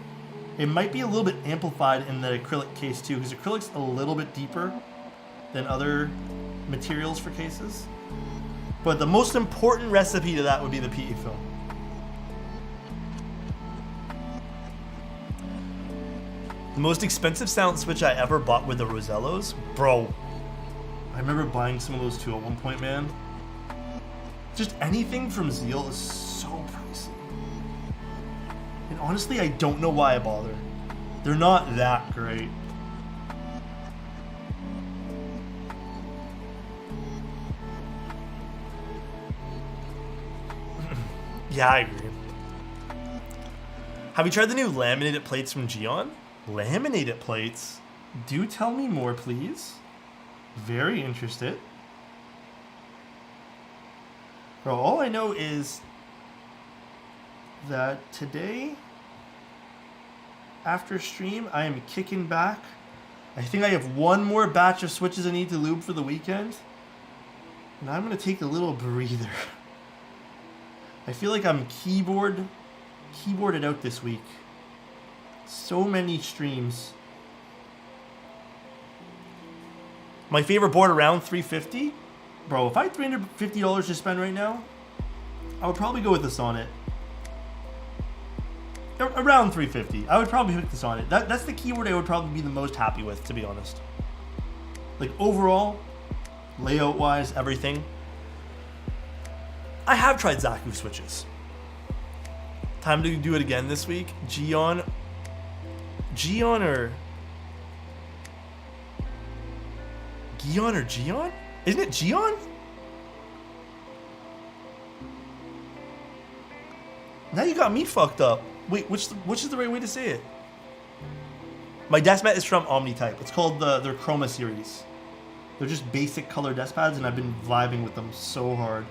It might be a little bit amplified in the acrylic case too, because acrylic's a little bit deeper than other materials for cases. But the most important recipe to that would be the PE film. The most expensive silent switch I ever bought were the Rosellos. Bro, I remember buying some of those too at one point, man. Just anything from Zeal is so pricey. And honestly, I don't know why I bother. They're not that great. Yeah, I agree. Have you tried the new laminated plates from JiU? Laminated plates? Do tell me more, please. Very interested. Bro, all I know is that today, after stream, I am kicking back. I think I have one more batch of switches I need to lube for the weekend. And I'm going to take a little breather. I feel like I'm keyboarded out this week. So many streams. My favorite board around $350? Bro, if I had $350 to spend right now, I would probably go with the Sonnet. Around $350. I would probably pick the Sonnet. That's the keyword I would probably be the most happy with, to be honest. Like overall, layout-wise, everything. I have tried Zaku switches. Time to do it again this week. Gion or Gion? Isn't it Gion? Now you got me fucked up. Wait, which is the right way to say it? My desk mat is from Omnitype. It's called their Chroma series. They're just basic color desk pads, and I've been vibing with them so hard.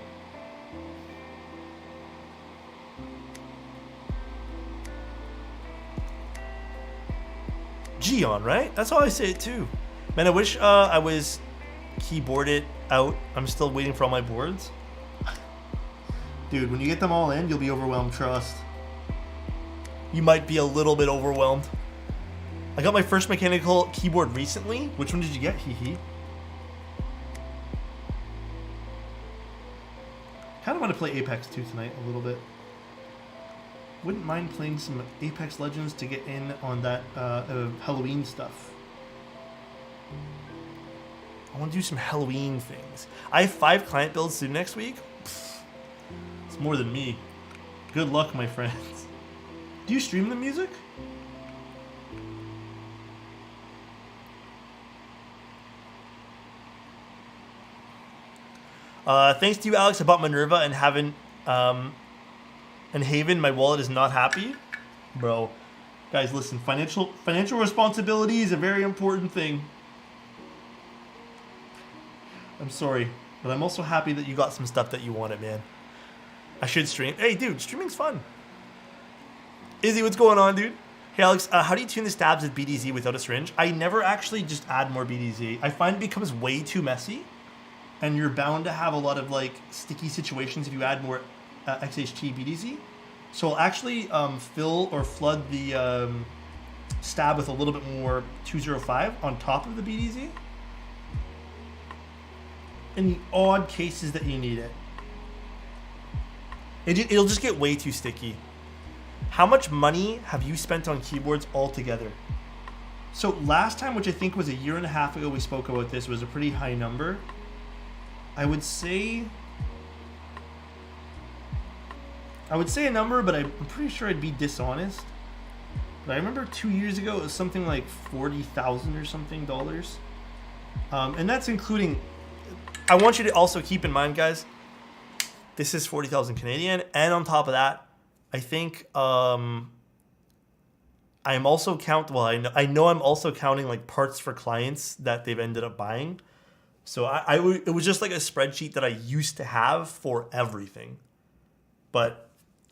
Gion, right? That's how I say it too. Man, I wish I was keyboarded out. I'm still waiting for all my boards. Dude, when you get them all in, you'll be overwhelmed, trust. You might be a little bit overwhelmed. I got my first mechanical keyboard recently. Which one did you get? Hee. Kind of want to play Apex 2 tonight a little bit. Wouldn't mind playing some Apex Legends to get in on that Halloween stuff. I want to do some Halloween things. I have 5 client builds due next week. It's more than me. Good luck, my friends. Do you stream the music? Thanks to you, Alex. I bought Minerva and haven't. And Haven, my wallet is not happy. Bro, guys, listen. Financial responsibility is a very important thing. I'm sorry, but I'm also happy that you got some stuff that you wanted, man. I should stream. Hey, dude, streaming's fun. Izzy, what's going on, dude? Hey, Alex, how do you tune the stabs with BDZ without a syringe? I never actually just add more BDZ. I find it becomes way too messy, and you're bound to have a lot of like sticky situations if you add more XHT BDZ. So I'll actually fill or flood the stab with a little bit more 205 on top of the BDZ. In the odd cases that you need it. It'll just get way too sticky. How much money have you spent on keyboards altogether? So last time, which I think was a year and a half ago, we spoke about this, was a pretty high number. I would say a number, but I'm pretty sure I'd be dishonest. But I remember 2 years ago, it was something like $40,000 or something dollars. And that's including, I want you to also keep in mind, guys, this is 40,000 Canadian. And on top of that, I think I'm also I know I'm also counting like parts for clients that they've ended up buying. So it was just like a spreadsheet that I used to have for everything. But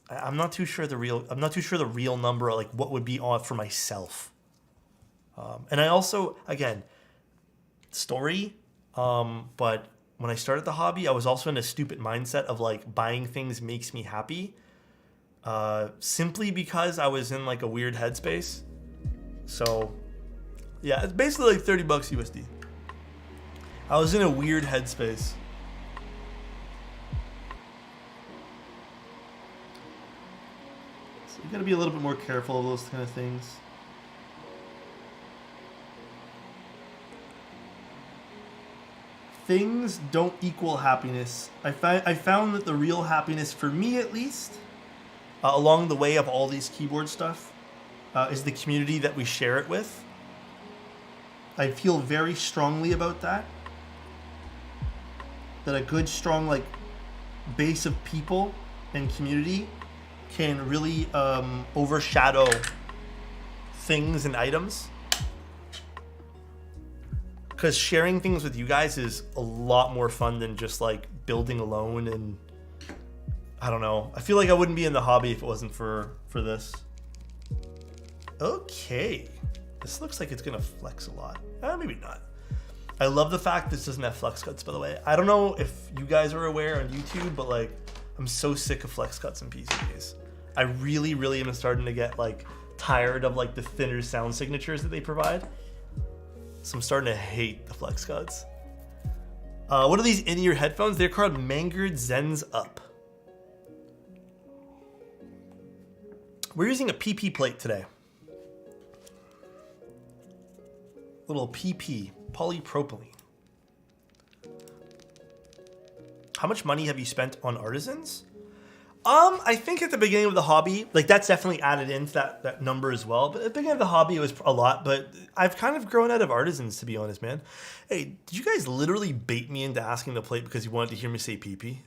I'm not too sure the real number, like what would be on for myself. And I also, again, story, but when I started the hobby, I was also in a stupid mindset of like buying things makes me happy. Simply because I was in like a weird headspace. So yeah, it's basically like $30 USD. I was in a weird headspace. So you gotta be a little bit more careful of those kind of things. Things don't equal happiness. I found that the real happiness, for me at least, along the way of all these keyboard stuff, is the community that we share it with. I feel very strongly about that. That a good, strong, like, base of people and community can really overshadow things and items. Because sharing things with you guys is a lot more fun than just like building alone and I don't know. I feel like I wouldn't be in the hobby if it wasn't for this. Okay. This looks like it's gonna flex a lot. Maybe not. I love the fact this doesn't have flex cuts, by the way. I don't know if you guys are aware on YouTube, but like, I'm so sick of flex cuts in PCBs. I really, really am starting to get like tired of like the thinner sound signatures that they provide. So I'm starting to hate the flex cuts. What are these in-ear headphones? They're called Mangered Zens Up. We're using a PP plate today. Little PP, polypropylene. How much money have you spent on artisans? I think at the beginning of the hobby, like that's definitely added into that number as well. But at the beginning of the hobby, it was a lot. But I've kind of grown out of artisans, to be honest, man. Hey, did you guys literally bait me into asking the plate because you wanted to hear me say PP?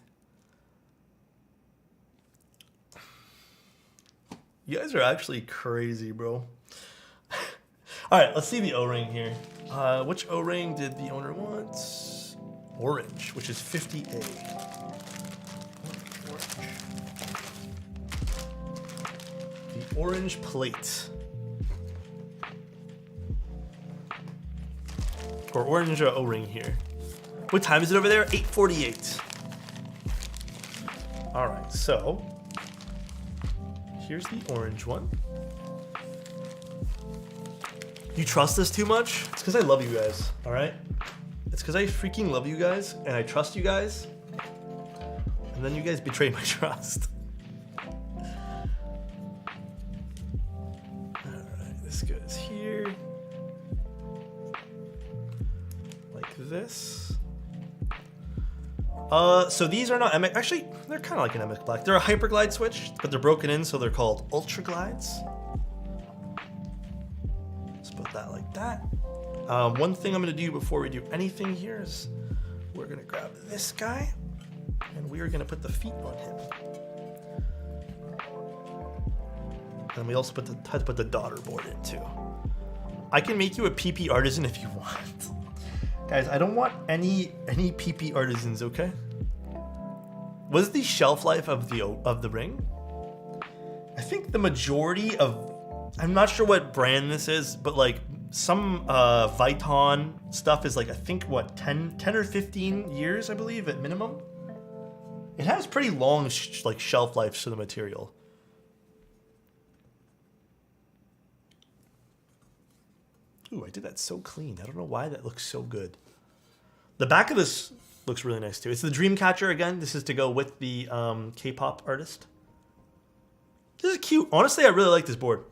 You guys are actually crazy, bro. All right, let's see the O-ring here. Which O-ring did the owner want? Orange, which is 50A. The orange plate. Or orange O-ring here. What time is it over there? 8:48. All right, so here's the orange one. You trust this too much? It's because I love you guys, all right? It's because I freaking love you guys and I trust you guys. And then you guys betray my trust. All right, this goes here. Like this. So these are not MX, actually, they're kind of like an MX Black. They're a Hyperglide switch, but they're broken in, so they're called Ultra Glides. Put that like that. One thing I'm going to do before we do anything here is we're going to grab this guy and we are going to put the feet on him. And we also had to put the daughter board in too. I can make you a PP artisan if you want. Guys, I don't want any PP artisans, okay? What is the shelf life of the ring? I think the majority of, I'm not sure what brand this is, but like some Viton stuff is like, I think what, 10 or 15 years, I believe, at minimum. It has pretty long like shelf life to the material. Ooh, I did that so clean. I don't know why that looks so good. The back of this looks really nice too. It's the Dreamcatcher again. This is to go with the K-pop artist. This is cute. Honestly, I really like this board.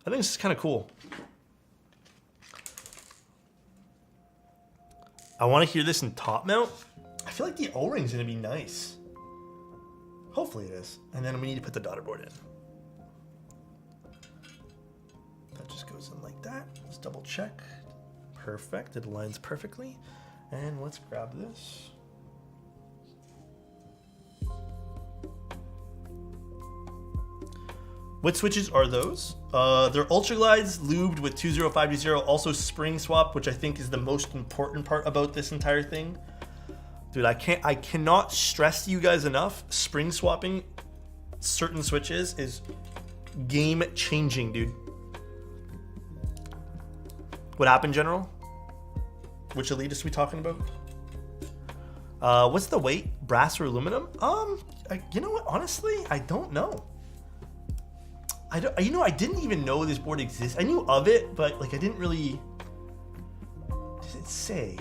I think this is kind of cool. I want to hear this in top mount. I feel like the O-ring's going to be nice. Hopefully it is. And then we need to put the daughter board in. That just goes in like that. Let's double check. Perfect. It aligns perfectly. And let's grab this. What switches are those? They're Ultra Glides lubed with 20520, also spring swap, which I think is the most important part about this entire thing. Dude, I cannot stress to you guys enough, spring swapping certain switches is game changing, dude. What happened, General? Which elitist are we talking about? What's the weight? Brass or aluminum? You know what? Honestly, I don't know. I didn't even know this board exists. I knew of it, but like I didn't really. Does it say?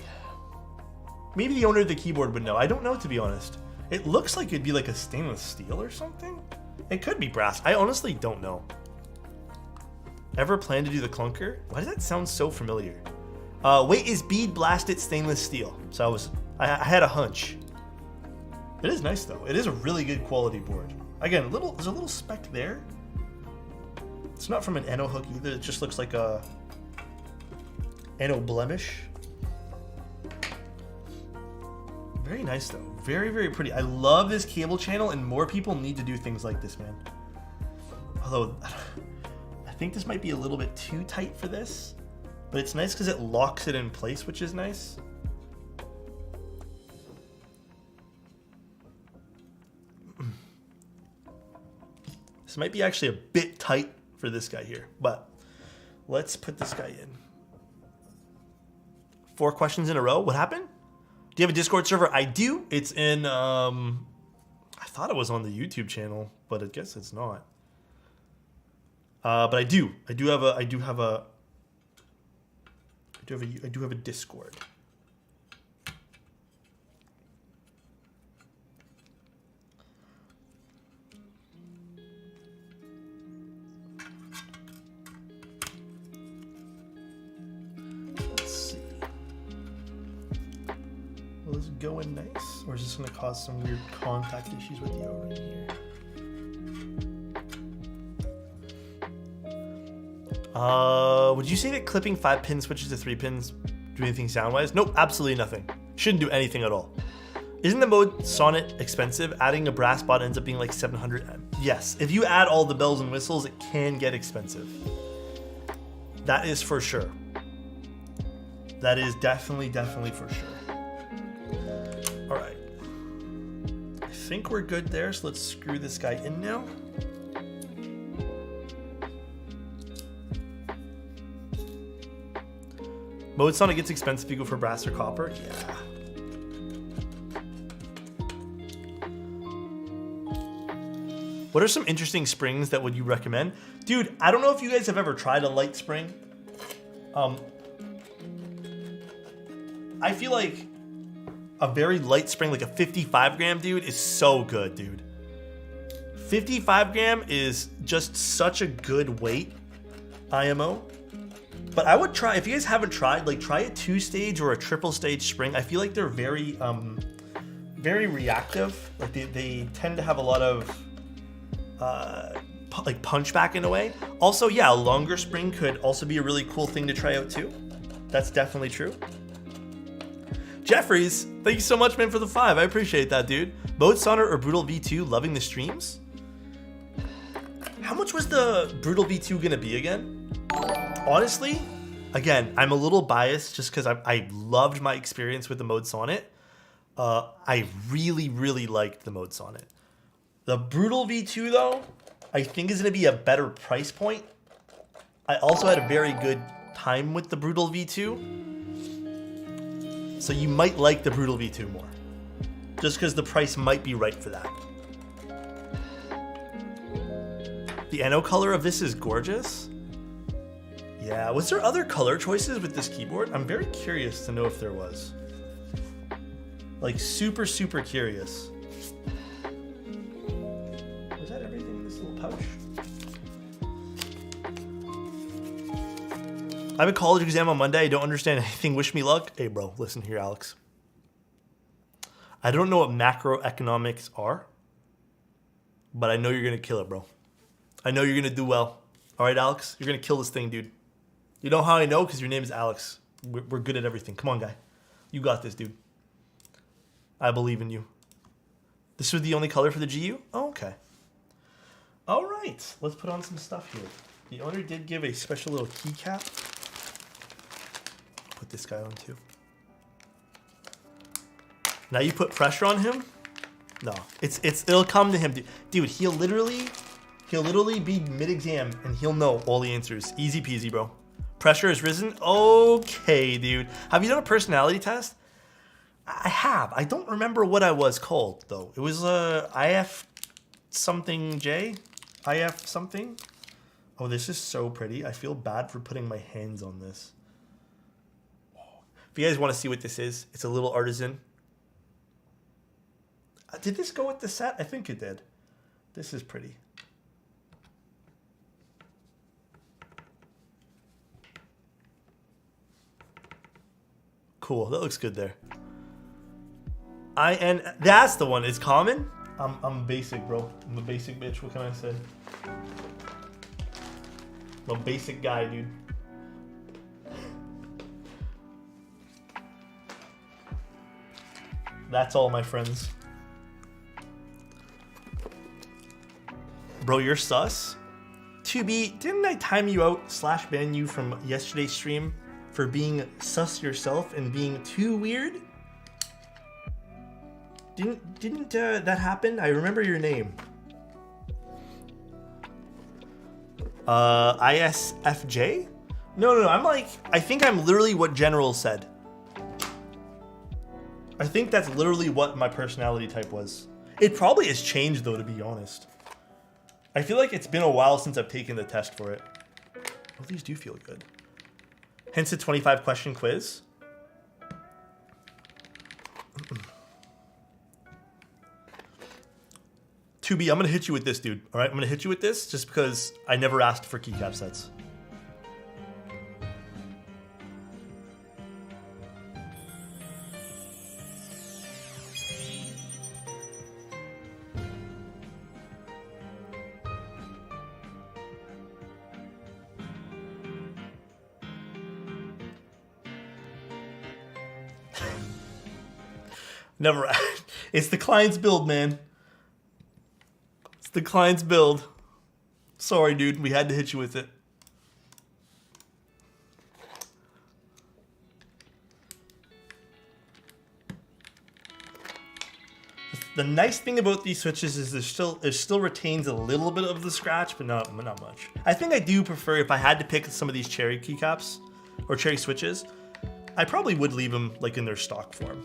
Maybe the owner of the keyboard would know. I don't know, to be honest. It looks like it'd be like a stainless steel or something. It could be brass. I honestly don't know. Ever plan to do the clunker? Why does that sound so familiar? Weight is bead blasted stainless steel. So I had a hunch. It is nice though. It is a really good quality board. Again, there's a little speck there. It's not from an Eno hook either. It just looks like a Eno blemish. Very nice though. Very, very pretty. I love this cable channel, and more people need to do things like this, man. Although, I think this might be a little bit too tight for this, but it's nice because it locks it in place, which is nice. This might be actually a bit tight for this guy here, but let's put this guy in. 4 questions in a row. What happened? Do you have a Discord server? I do. It's in, I thought it was on the YouTube channel, but I guess it's not. But I do have a Discord. Will this go in nice, or is this going to cause some weird contact issues with the O-ring here? Would you say that clipping 5 pin switches to 3 pins do anything sound-wise? Nope, absolutely nothing. Shouldn't do anything at all. Isn't the mode Sonnet expensive? Adding a brass bot ends up being like 700. Yes, if you add all the bells and whistles, it can get expensive. That is for sure. That is definitely for sure. All right. I think we're good there, so let's screw this guy in now. Mode Sonnet gets expensive if you go for brass or copper. Yeah. What are some interesting springs that would you recommend? Dude, I don't know if you guys have ever tried a light spring. I feel like a very light spring, like a 55 gram, dude, is so good, dude. 55 gram is just such a good weight, IMO. But I would try, if you guys haven't tried, like try a 2-stage or a triple stage spring. I feel like they're very reactive. Like they tend to have a lot of like punch back in a way. Also, yeah, a longer spring could also be a really cool thing to try out too. That's definitely true. Jeffries, thank you so much, man, for the 5. I appreciate that, dude. Mode Sonnet or Brutal V2, loving the streams? How much was the Brutal V2 gonna be again? Honestly, again, I'm a little biased just because I loved my experience with the Mode Sonnet. I really liked the Mode Sonnet. The Brutal V2, though, I think is going to be a better price point. I also had a very good time with the Brutal V2. So you might like the Brutal V2 more. Just because the price might be right for that. The NO color of this is gorgeous. Yeah, was there other color choices with this keyboard? I'm very curious to know if there was. Like super curious. Was that everything in this little pouch? I have a college exam on Monday. I don't understand anything. Wish me luck. Hey bro, listen here, Alex. I don't know what macroeconomics are, but I know you're gonna kill it, bro. I know you're gonna do well. All right, Alex, you're gonna kill this thing, dude. You know how I know? Because your name is Alex. We're good at everything. Come on, guy. You got this, dude. I believe in you. This was the only color for the JiU? Oh, okay. All right. Let's put on some stuff here. The owner did give a special little keycap. Put this guy on, too. Now you put pressure on him? No. It'll come to him. Dude, he'll literally be mid-exam, and he'll know all the answers. Easy peasy, bro. Pressure has risen? Okay, dude. Have you done a personality test? I have. I don't remember what I was called, though. It was IF something J? IF something? Oh, this is so pretty. I feel bad for putting my hands on this. If you guys want to see what this is, it's a little artisan. Did this go with the set? I think it did. This is pretty. Cool. That looks good there. And that's the one. It's common. I'm basic, bro. I'm a basic bitch. What can I say? I'm a basic guy, dude. That's all, my friends. Bro, you're sus. Didn't I time you out / ban you from yesterday's stream for being sus yourself and being too weird? Didn't that happen? I remember your name. ISFJ? No. I think I'm literally what General said. I think that's literally what my personality type was. It probably has changed though, to be honest. I feel like it's been a while since I've taken the test for it. Oh, these do feel good. Hence the 25 question quiz. Tubi, I'm gonna hit you with this, dude. All right, I'm gonna hit you with this just because I never asked for keycap sets. Never. It's the client's build, man. It's the client's build. Sorry, dude. We had to hit you with it. The nice thing about these switches is it still retains a little bit of the scratch, but not much. I think I do prefer, if I had to pick some of these cherry keycaps or cherry switches, I probably would leave them like in their stock form.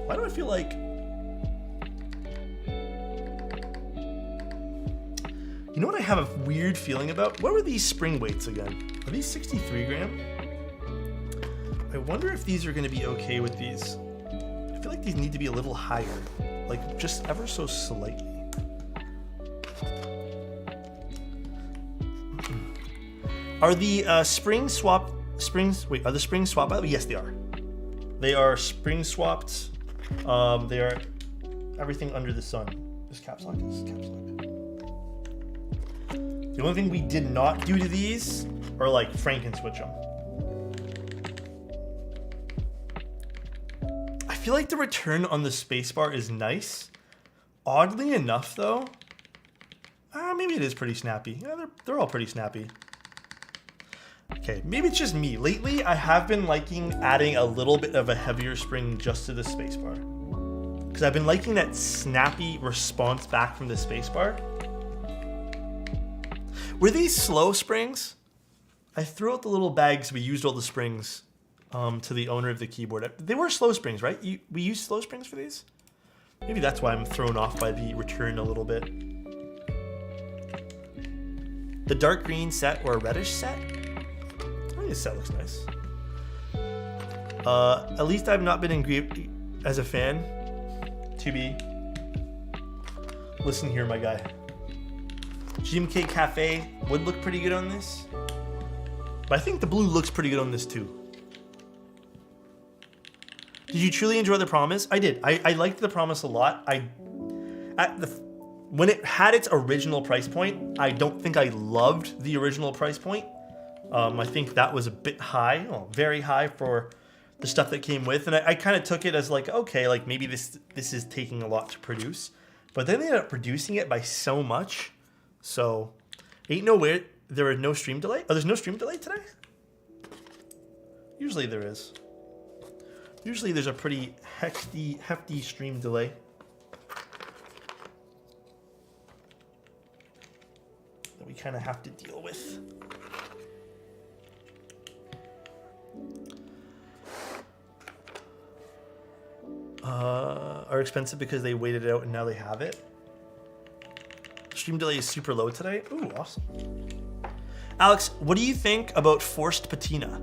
Why do I feel like... You know what I have a weird feeling about? What were these spring weights again? Are these 63 gram? I wonder if these are going to be okay with these. I feel like these need to be a little higher. Like, just ever so slightly. Are the springs swapped? Wait, are the springs swapped? Yes, they are. They are spring swapped. They are everything under the sun. This caps lock is caps lock. The only thing we did not do to these are like Franken switch them. I feel like the return on the spacebar is nice. Oddly enough, though, maybe it is pretty snappy. Yeah, they're all pretty snappy. Okay, maybe it's just me. Lately, I have been liking adding a little bit of a heavier spring just to the spacebar. Because I've been liking that snappy response back from the spacebar. Were these slow springs? I threw out the little bags. We used all the springs to the owner of the keyboard. They were slow springs, right? We used slow springs for these? Maybe that's why I'm thrown off by the return a little bit. The dark green set or a reddish set? I think this set looks nice. At least I've not been engraved as a fan. To be. Listen here, my guy. GMK Cafe would look pretty good on this. But I think the blue looks pretty good on this too. Did you truly enjoy The Promise? I did. I liked The Promise a lot. When it had its original price point, I don't think I loved the original price point. I think that was a bit high, very high for the stuff that came with. And I kind of took it as like, okay, like maybe this is taking a lot to produce. But then they ended up producing it by so much. So, ain't no way there was no stream delay. Oh, there's no stream delay today? Usually there is. Usually there's a pretty hefty stream delay. That we kind of have to deal with. Are expensive because they waited it out and now they have it. Stream delay is super low today. Ooh, awesome. Alex, what do you think about forced patina?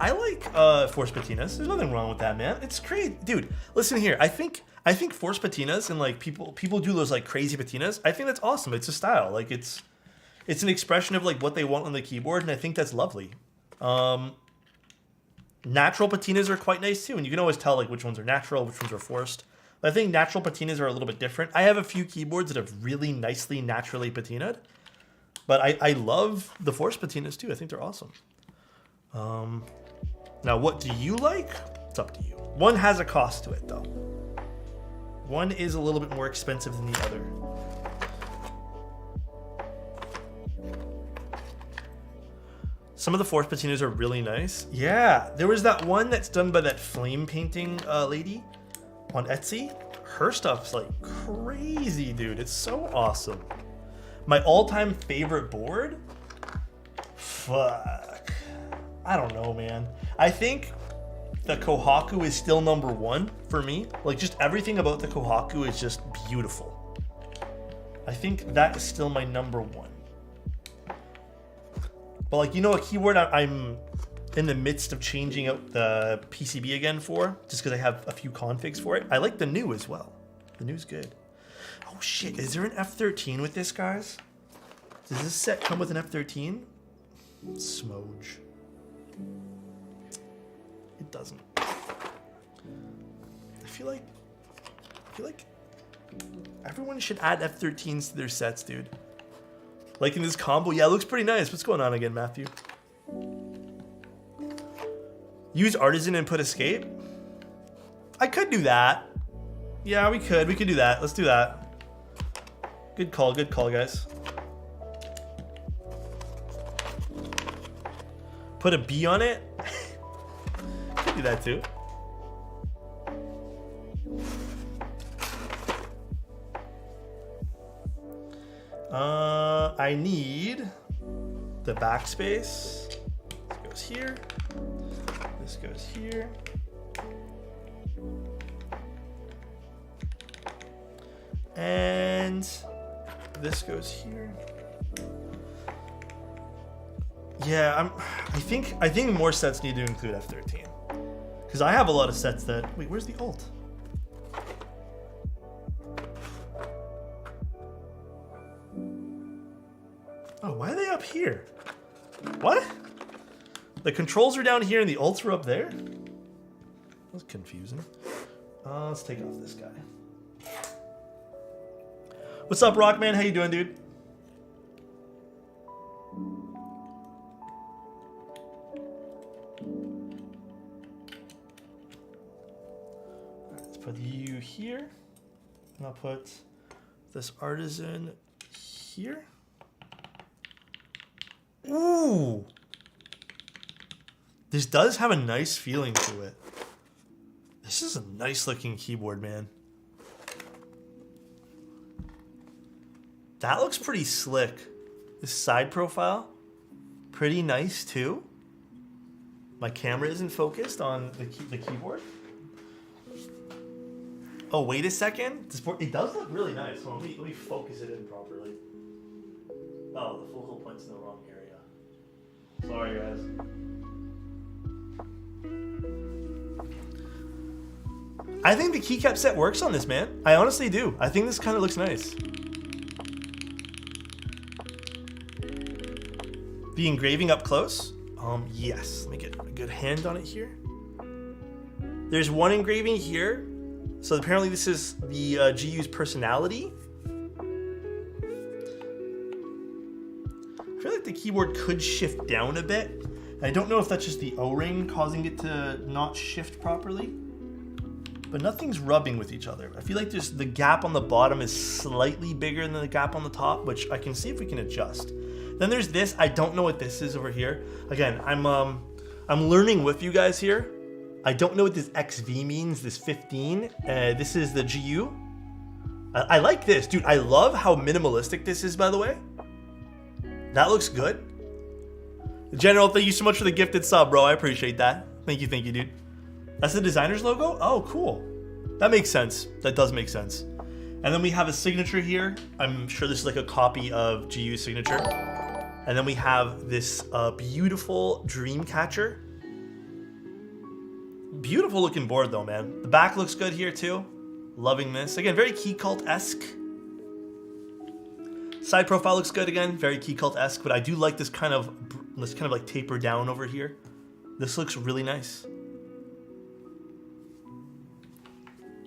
I like forced patinas. There's nothing wrong with that, man. It's great, dude. Listen here. I think forced patinas and like people do those like crazy patinas. I think that's awesome. It's a style. Like it's an expression of like what they want on the keyboard, and I think that's lovely. Natural patinas are quite nice too, and you can always tell like which ones are natural, which ones are forced. But I think natural patinas are a little bit different. I have a few keyboards that have really nicely naturally patinaed, but I love the forced patinas too. I think they're awesome. Now, what do you like? It's up to you. One has a cost to it, though. One is a little bit more expensive than the other. Some of the forced patinas are really nice. Yeah, there was that one that's done by that flame painting lady on Etsy. her stuff's like crazy, dude. It's so awesome. My all-time favorite board? Fuck. I don't know, man. I think the Kohaku is still #1 for me. Like, just everything about the Kohaku is just beautiful. I think that is still my #1. But like, you know, a keyboard I'm in the midst of changing out the PCB again for, just because I have a few configs for it. I like the new as well. The new's good. Oh shit, is there an F13 with this, guys? Does this set come with an F13? Smoge. It doesn't. I feel like everyone should add F13s to their sets, dude. Like in this combo, yeah, it looks pretty nice. What's going on again, Matthew? Use Artisan and put Escape? I could do that. Yeah, we could do that. Let's do that. Good call, guys. Put a B on it? Could do that too. I need the backspace. This goes here. This goes here. And this goes here. Yeah, I think more sets need to include F13. Because I have a lot of sets that... Wait, where's the alt? Oh, why are they up here? What? The controls are down here and the alts were up there? That's confusing. Let's take off this guy. What's up, Rockman? How you doing, dude? Let's put you here. And I'll put this Artisan here. Ooh! This does have a nice feeling to it. This is a nice looking keyboard, man. That looks pretty slick. This side profile, pretty nice too. My camera isn't focused on the keyboard. Oh, wait a second. This board, it does look really nice. Hold on, let me focus it in properly. Oh, the focal point's in the wrong area. Sorry, guys. I think the keycap set works on this, man. I honestly do. I think this kind of looks nice. The engraving up close? Yes. Let me get a good hand on it here. There's one engraving here. So apparently this is the JiU's personality. I feel like the keyboard could shift down a bit. I don't know if that's just the O-ring causing it to not shift properly. But nothing's rubbing with each other. I feel like there's the gap on the bottom is slightly bigger than the gap on the top, which I can see if we can adjust. Then there's this. I don't know what this is over here. Again, I'm learning with you guys here. I don't know what this XV means, this 15. This is the JiU. I like this, dude. I love how minimalistic this is, by the way. That looks good. General, thank you so much for the gifted sub, bro. I appreciate that. Thank you, dude. That's the designer's logo? Oh, cool. That makes sense. That does make sense. And then we have a signature here. I'm sure this is like a copy of JiU's signature. And then we have this beautiful dream catcher. Beautiful looking board though, man. The back looks good here too. Loving this. Again, very Key Cult-esque. Side profile looks good again, very Key Cult-esque, but I do like this kind of like taper down over here. This looks really nice.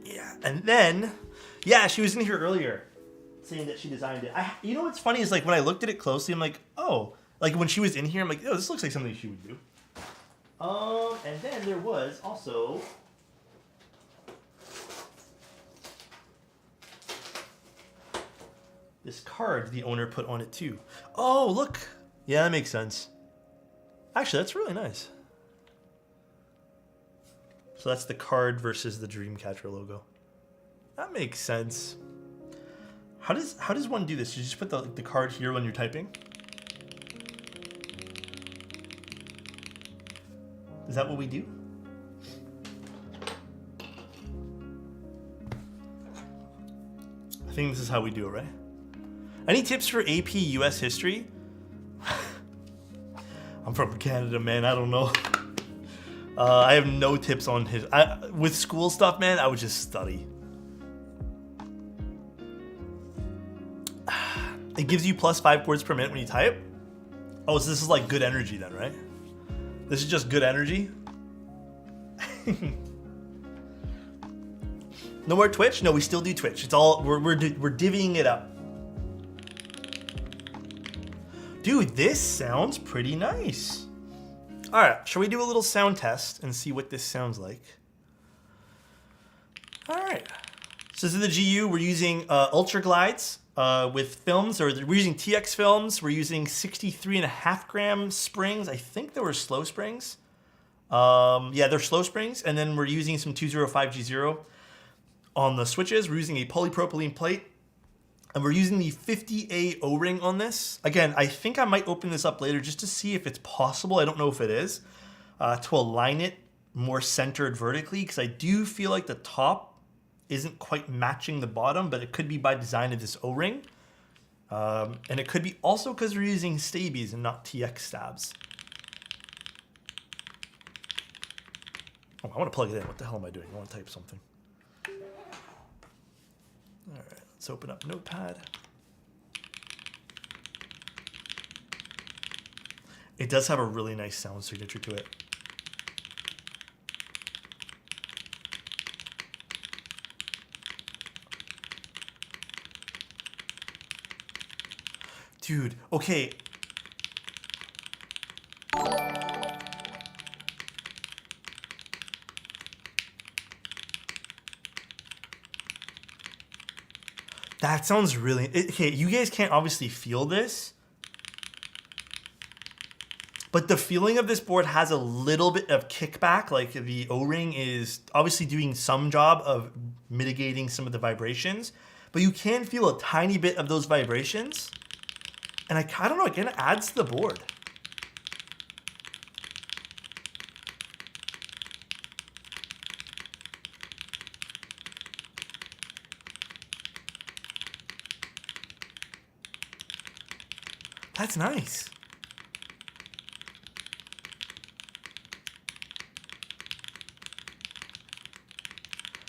Yeah, and then, yeah, she was in here earlier saying that she designed it. You know what's funny is like when I looked at it closely, I'm like, oh, like when she was in here, I'm like, oh, this looks like something she would do. And then there was also this card the owner put on it too. Oh, look. Yeah, that makes sense. Actually, that's really nice. So that's the card versus the Dreamcatcher logo. That makes sense. How does one do this? You just put the card here when you're typing? Is that what we do? I think this is how we do it, right? Any tips for AP US history? I'm from Canada, man. I don't know. I have no tips on with school stuff, man. I would just study. It gives you +5 words per minute when you type. Oh, so this is like good energy then, right? This is just good energy. No more Twitch? No, we still do Twitch. It's all we're divvying it up. Dude, this sounds pretty nice. All right, shall we do a little sound test and see what this sounds like? All right. So this is the JiU. We're using Ultra Glides with films, or we're using TX films. We're using 63.5 gram springs. I think they were slow springs. Yeah, they're slow springs. And then we're using some 205G0 on the switches. We're using a polypropylene plate. And we're using the 50A O-ring on this. Again, I think I might open this up later just to see if it's possible. I don't know if it is. To align it more centered vertically, because I do feel like the top isn't quite matching the bottom, but it could be by design of this O-ring. And it could be also because we're using stabies and not TX stabs. Oh, I want to plug it in. What the hell am I doing? I want to type something. All right, let's open up Notepad. It does have a really nice sound signature to it. Dude, okay. That sounds really... Okay, you guys can't obviously feel this. But the feeling of this board has a little bit of kickback. Like the O-ring is obviously doing some job of mitigating some of the vibrations. But you can feel a tiny bit of those vibrations. And I don't know, it kind of adds to the board. That's nice.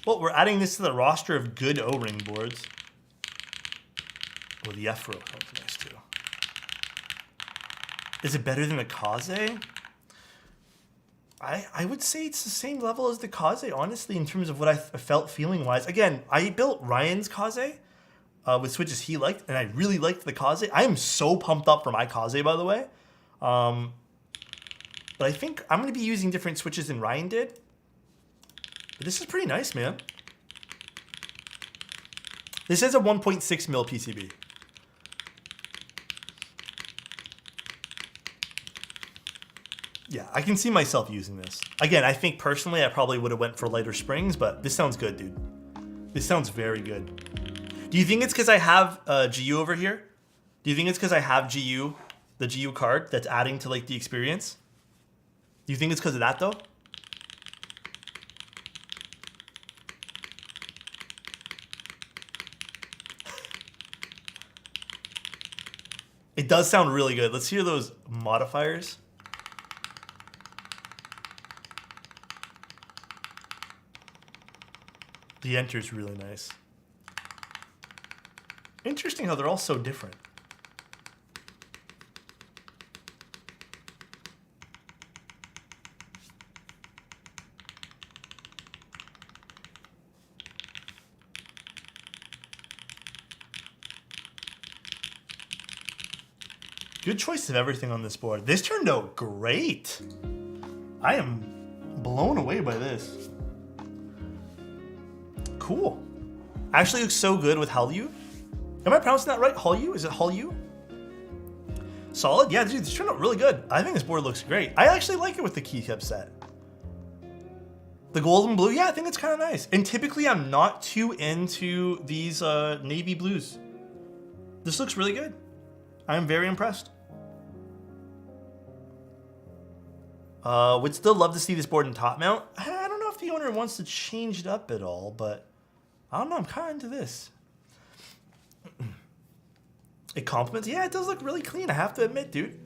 Well, we're adding this to the roster of good O-ring boards. Oh, the F-row sounds nice too. Is it better than the Kaze? I would say it's the same level as the Kaze, honestly, in terms of what I felt feeling-wise. Again, I built Ryan's Kaze with switches he liked, and I really liked the Kaze. I am so pumped up for my Kaze, by the way. But I think I'm going to be using different switches than Ryan did. But this is pretty nice, man. This is a 1.6 mil PCB. Yeah, I can see myself using this. Again, I think personally I probably would have went for lighter springs, but this sounds good, dude. This sounds very good. Do you think it's because I have JiU over here? Do you think it's because I have JiU, the JiU card that's adding to like the experience? Do you think it's because of that though? It does sound really good. Let's hear those modifiers. The enter is really nice. Interesting how they're all so different. Good choice of everything on this board. This turned out great. I am blown away by this. Cool. Actually looks so good with JiU. Am I pronouncing that right? JiU? Is it JiU? Solid? Yeah, dude, this turned out really good. I think this board looks great. I actually like it with the Keycaps set. The gold and blue, yeah, I think it's kind of nice. And typically I'm not too into these navy blues. This looks really good. I'm very impressed. Would still love to see this board in top mount. I don't know if the owner wants to change it up at all, but I don't know, I'm kind of into this. It complements, yeah, it does look really clean, I have to admit, dude.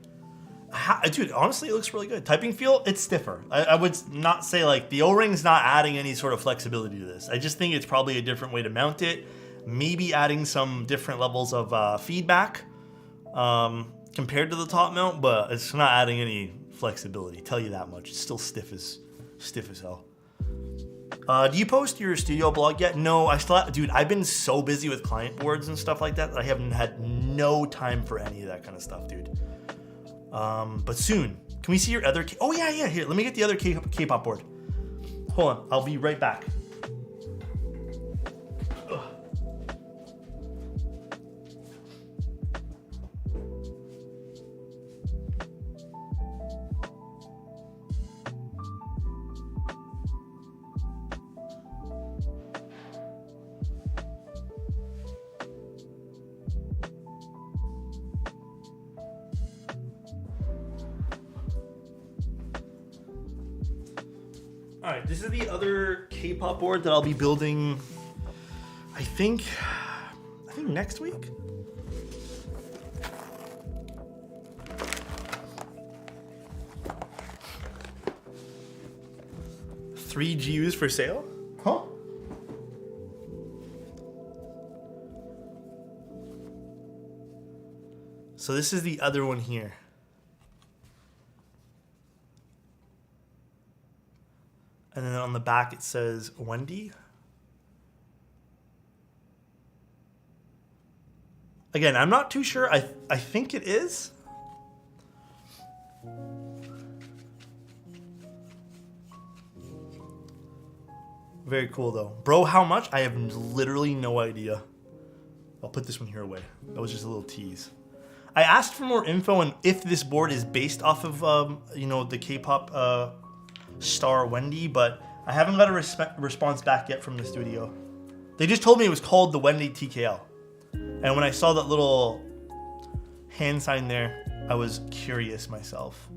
Dude, honestly, it looks really good. Typing feel, it's stiffer. I would not say like the O-ring's not adding any sort of flexibility to this. I just think it's probably a different way to mount it. Maybe adding some different levels of feedback compared to the top mount, but it's not adding any flexibility. Tell you that much. It's still stiff as hell. Do you post your studio blog yet? No, I still have, dude, I've been so busy with client boards and stuff like that I haven't had no time for any of that kind of stuff, dude. But soon. Can we see your other... Oh, yeah, here. Let me get the other K-pop board. Hold on. I'll be right back. Ugh. All right, this is the other K-pop board that I'll be building, I think next week. Three JiUs for sale? Huh? So this is the other one here. And then on the back it says Wendy. Again, I'm not too sure. I think it is. Very cool though. Bro, how much? I have literally no idea. I'll put this one here away. That was just a little tease. I asked for more info on if this board is based off of, you know, the K-pop star Wendy, but I haven't got a response back yet from the studio. They just told me it was called the Wendy TKL. And when I saw that little hand sign there, I was curious myself.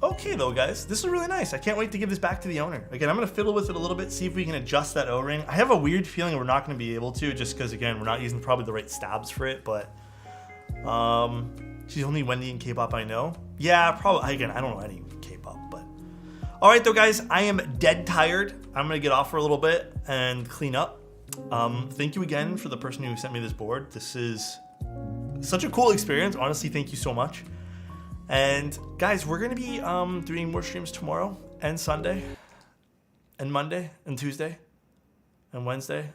Okay though, guys, this is really nice. I can't wait to give this back to the owner. Again, I'm gonna fiddle with it a little bit, see if we can adjust that O-ring. I have a weird feeling we're not gonna be able to, just because again, we're not using probably the right stabs for it, but she's the only Wendy in K-pop I know. Yeah, probably, again, I don't know any K-pop, but. All right though, guys, I am dead tired. I'm gonna get off for a little bit and clean up. Thank you again for the person who sent me this board. This is such a cool experience. Honestly, thank you so much. And guys, we're gonna be doing more streams tomorrow and Sunday and Monday and Tuesday and Wednesday.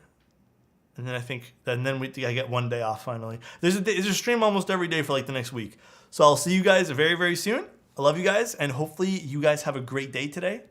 And then I get one day off finally. There's a stream almost every day for like the next week. So I'll see you guys very, very soon. I love you guys, and hopefully you guys have a great day today.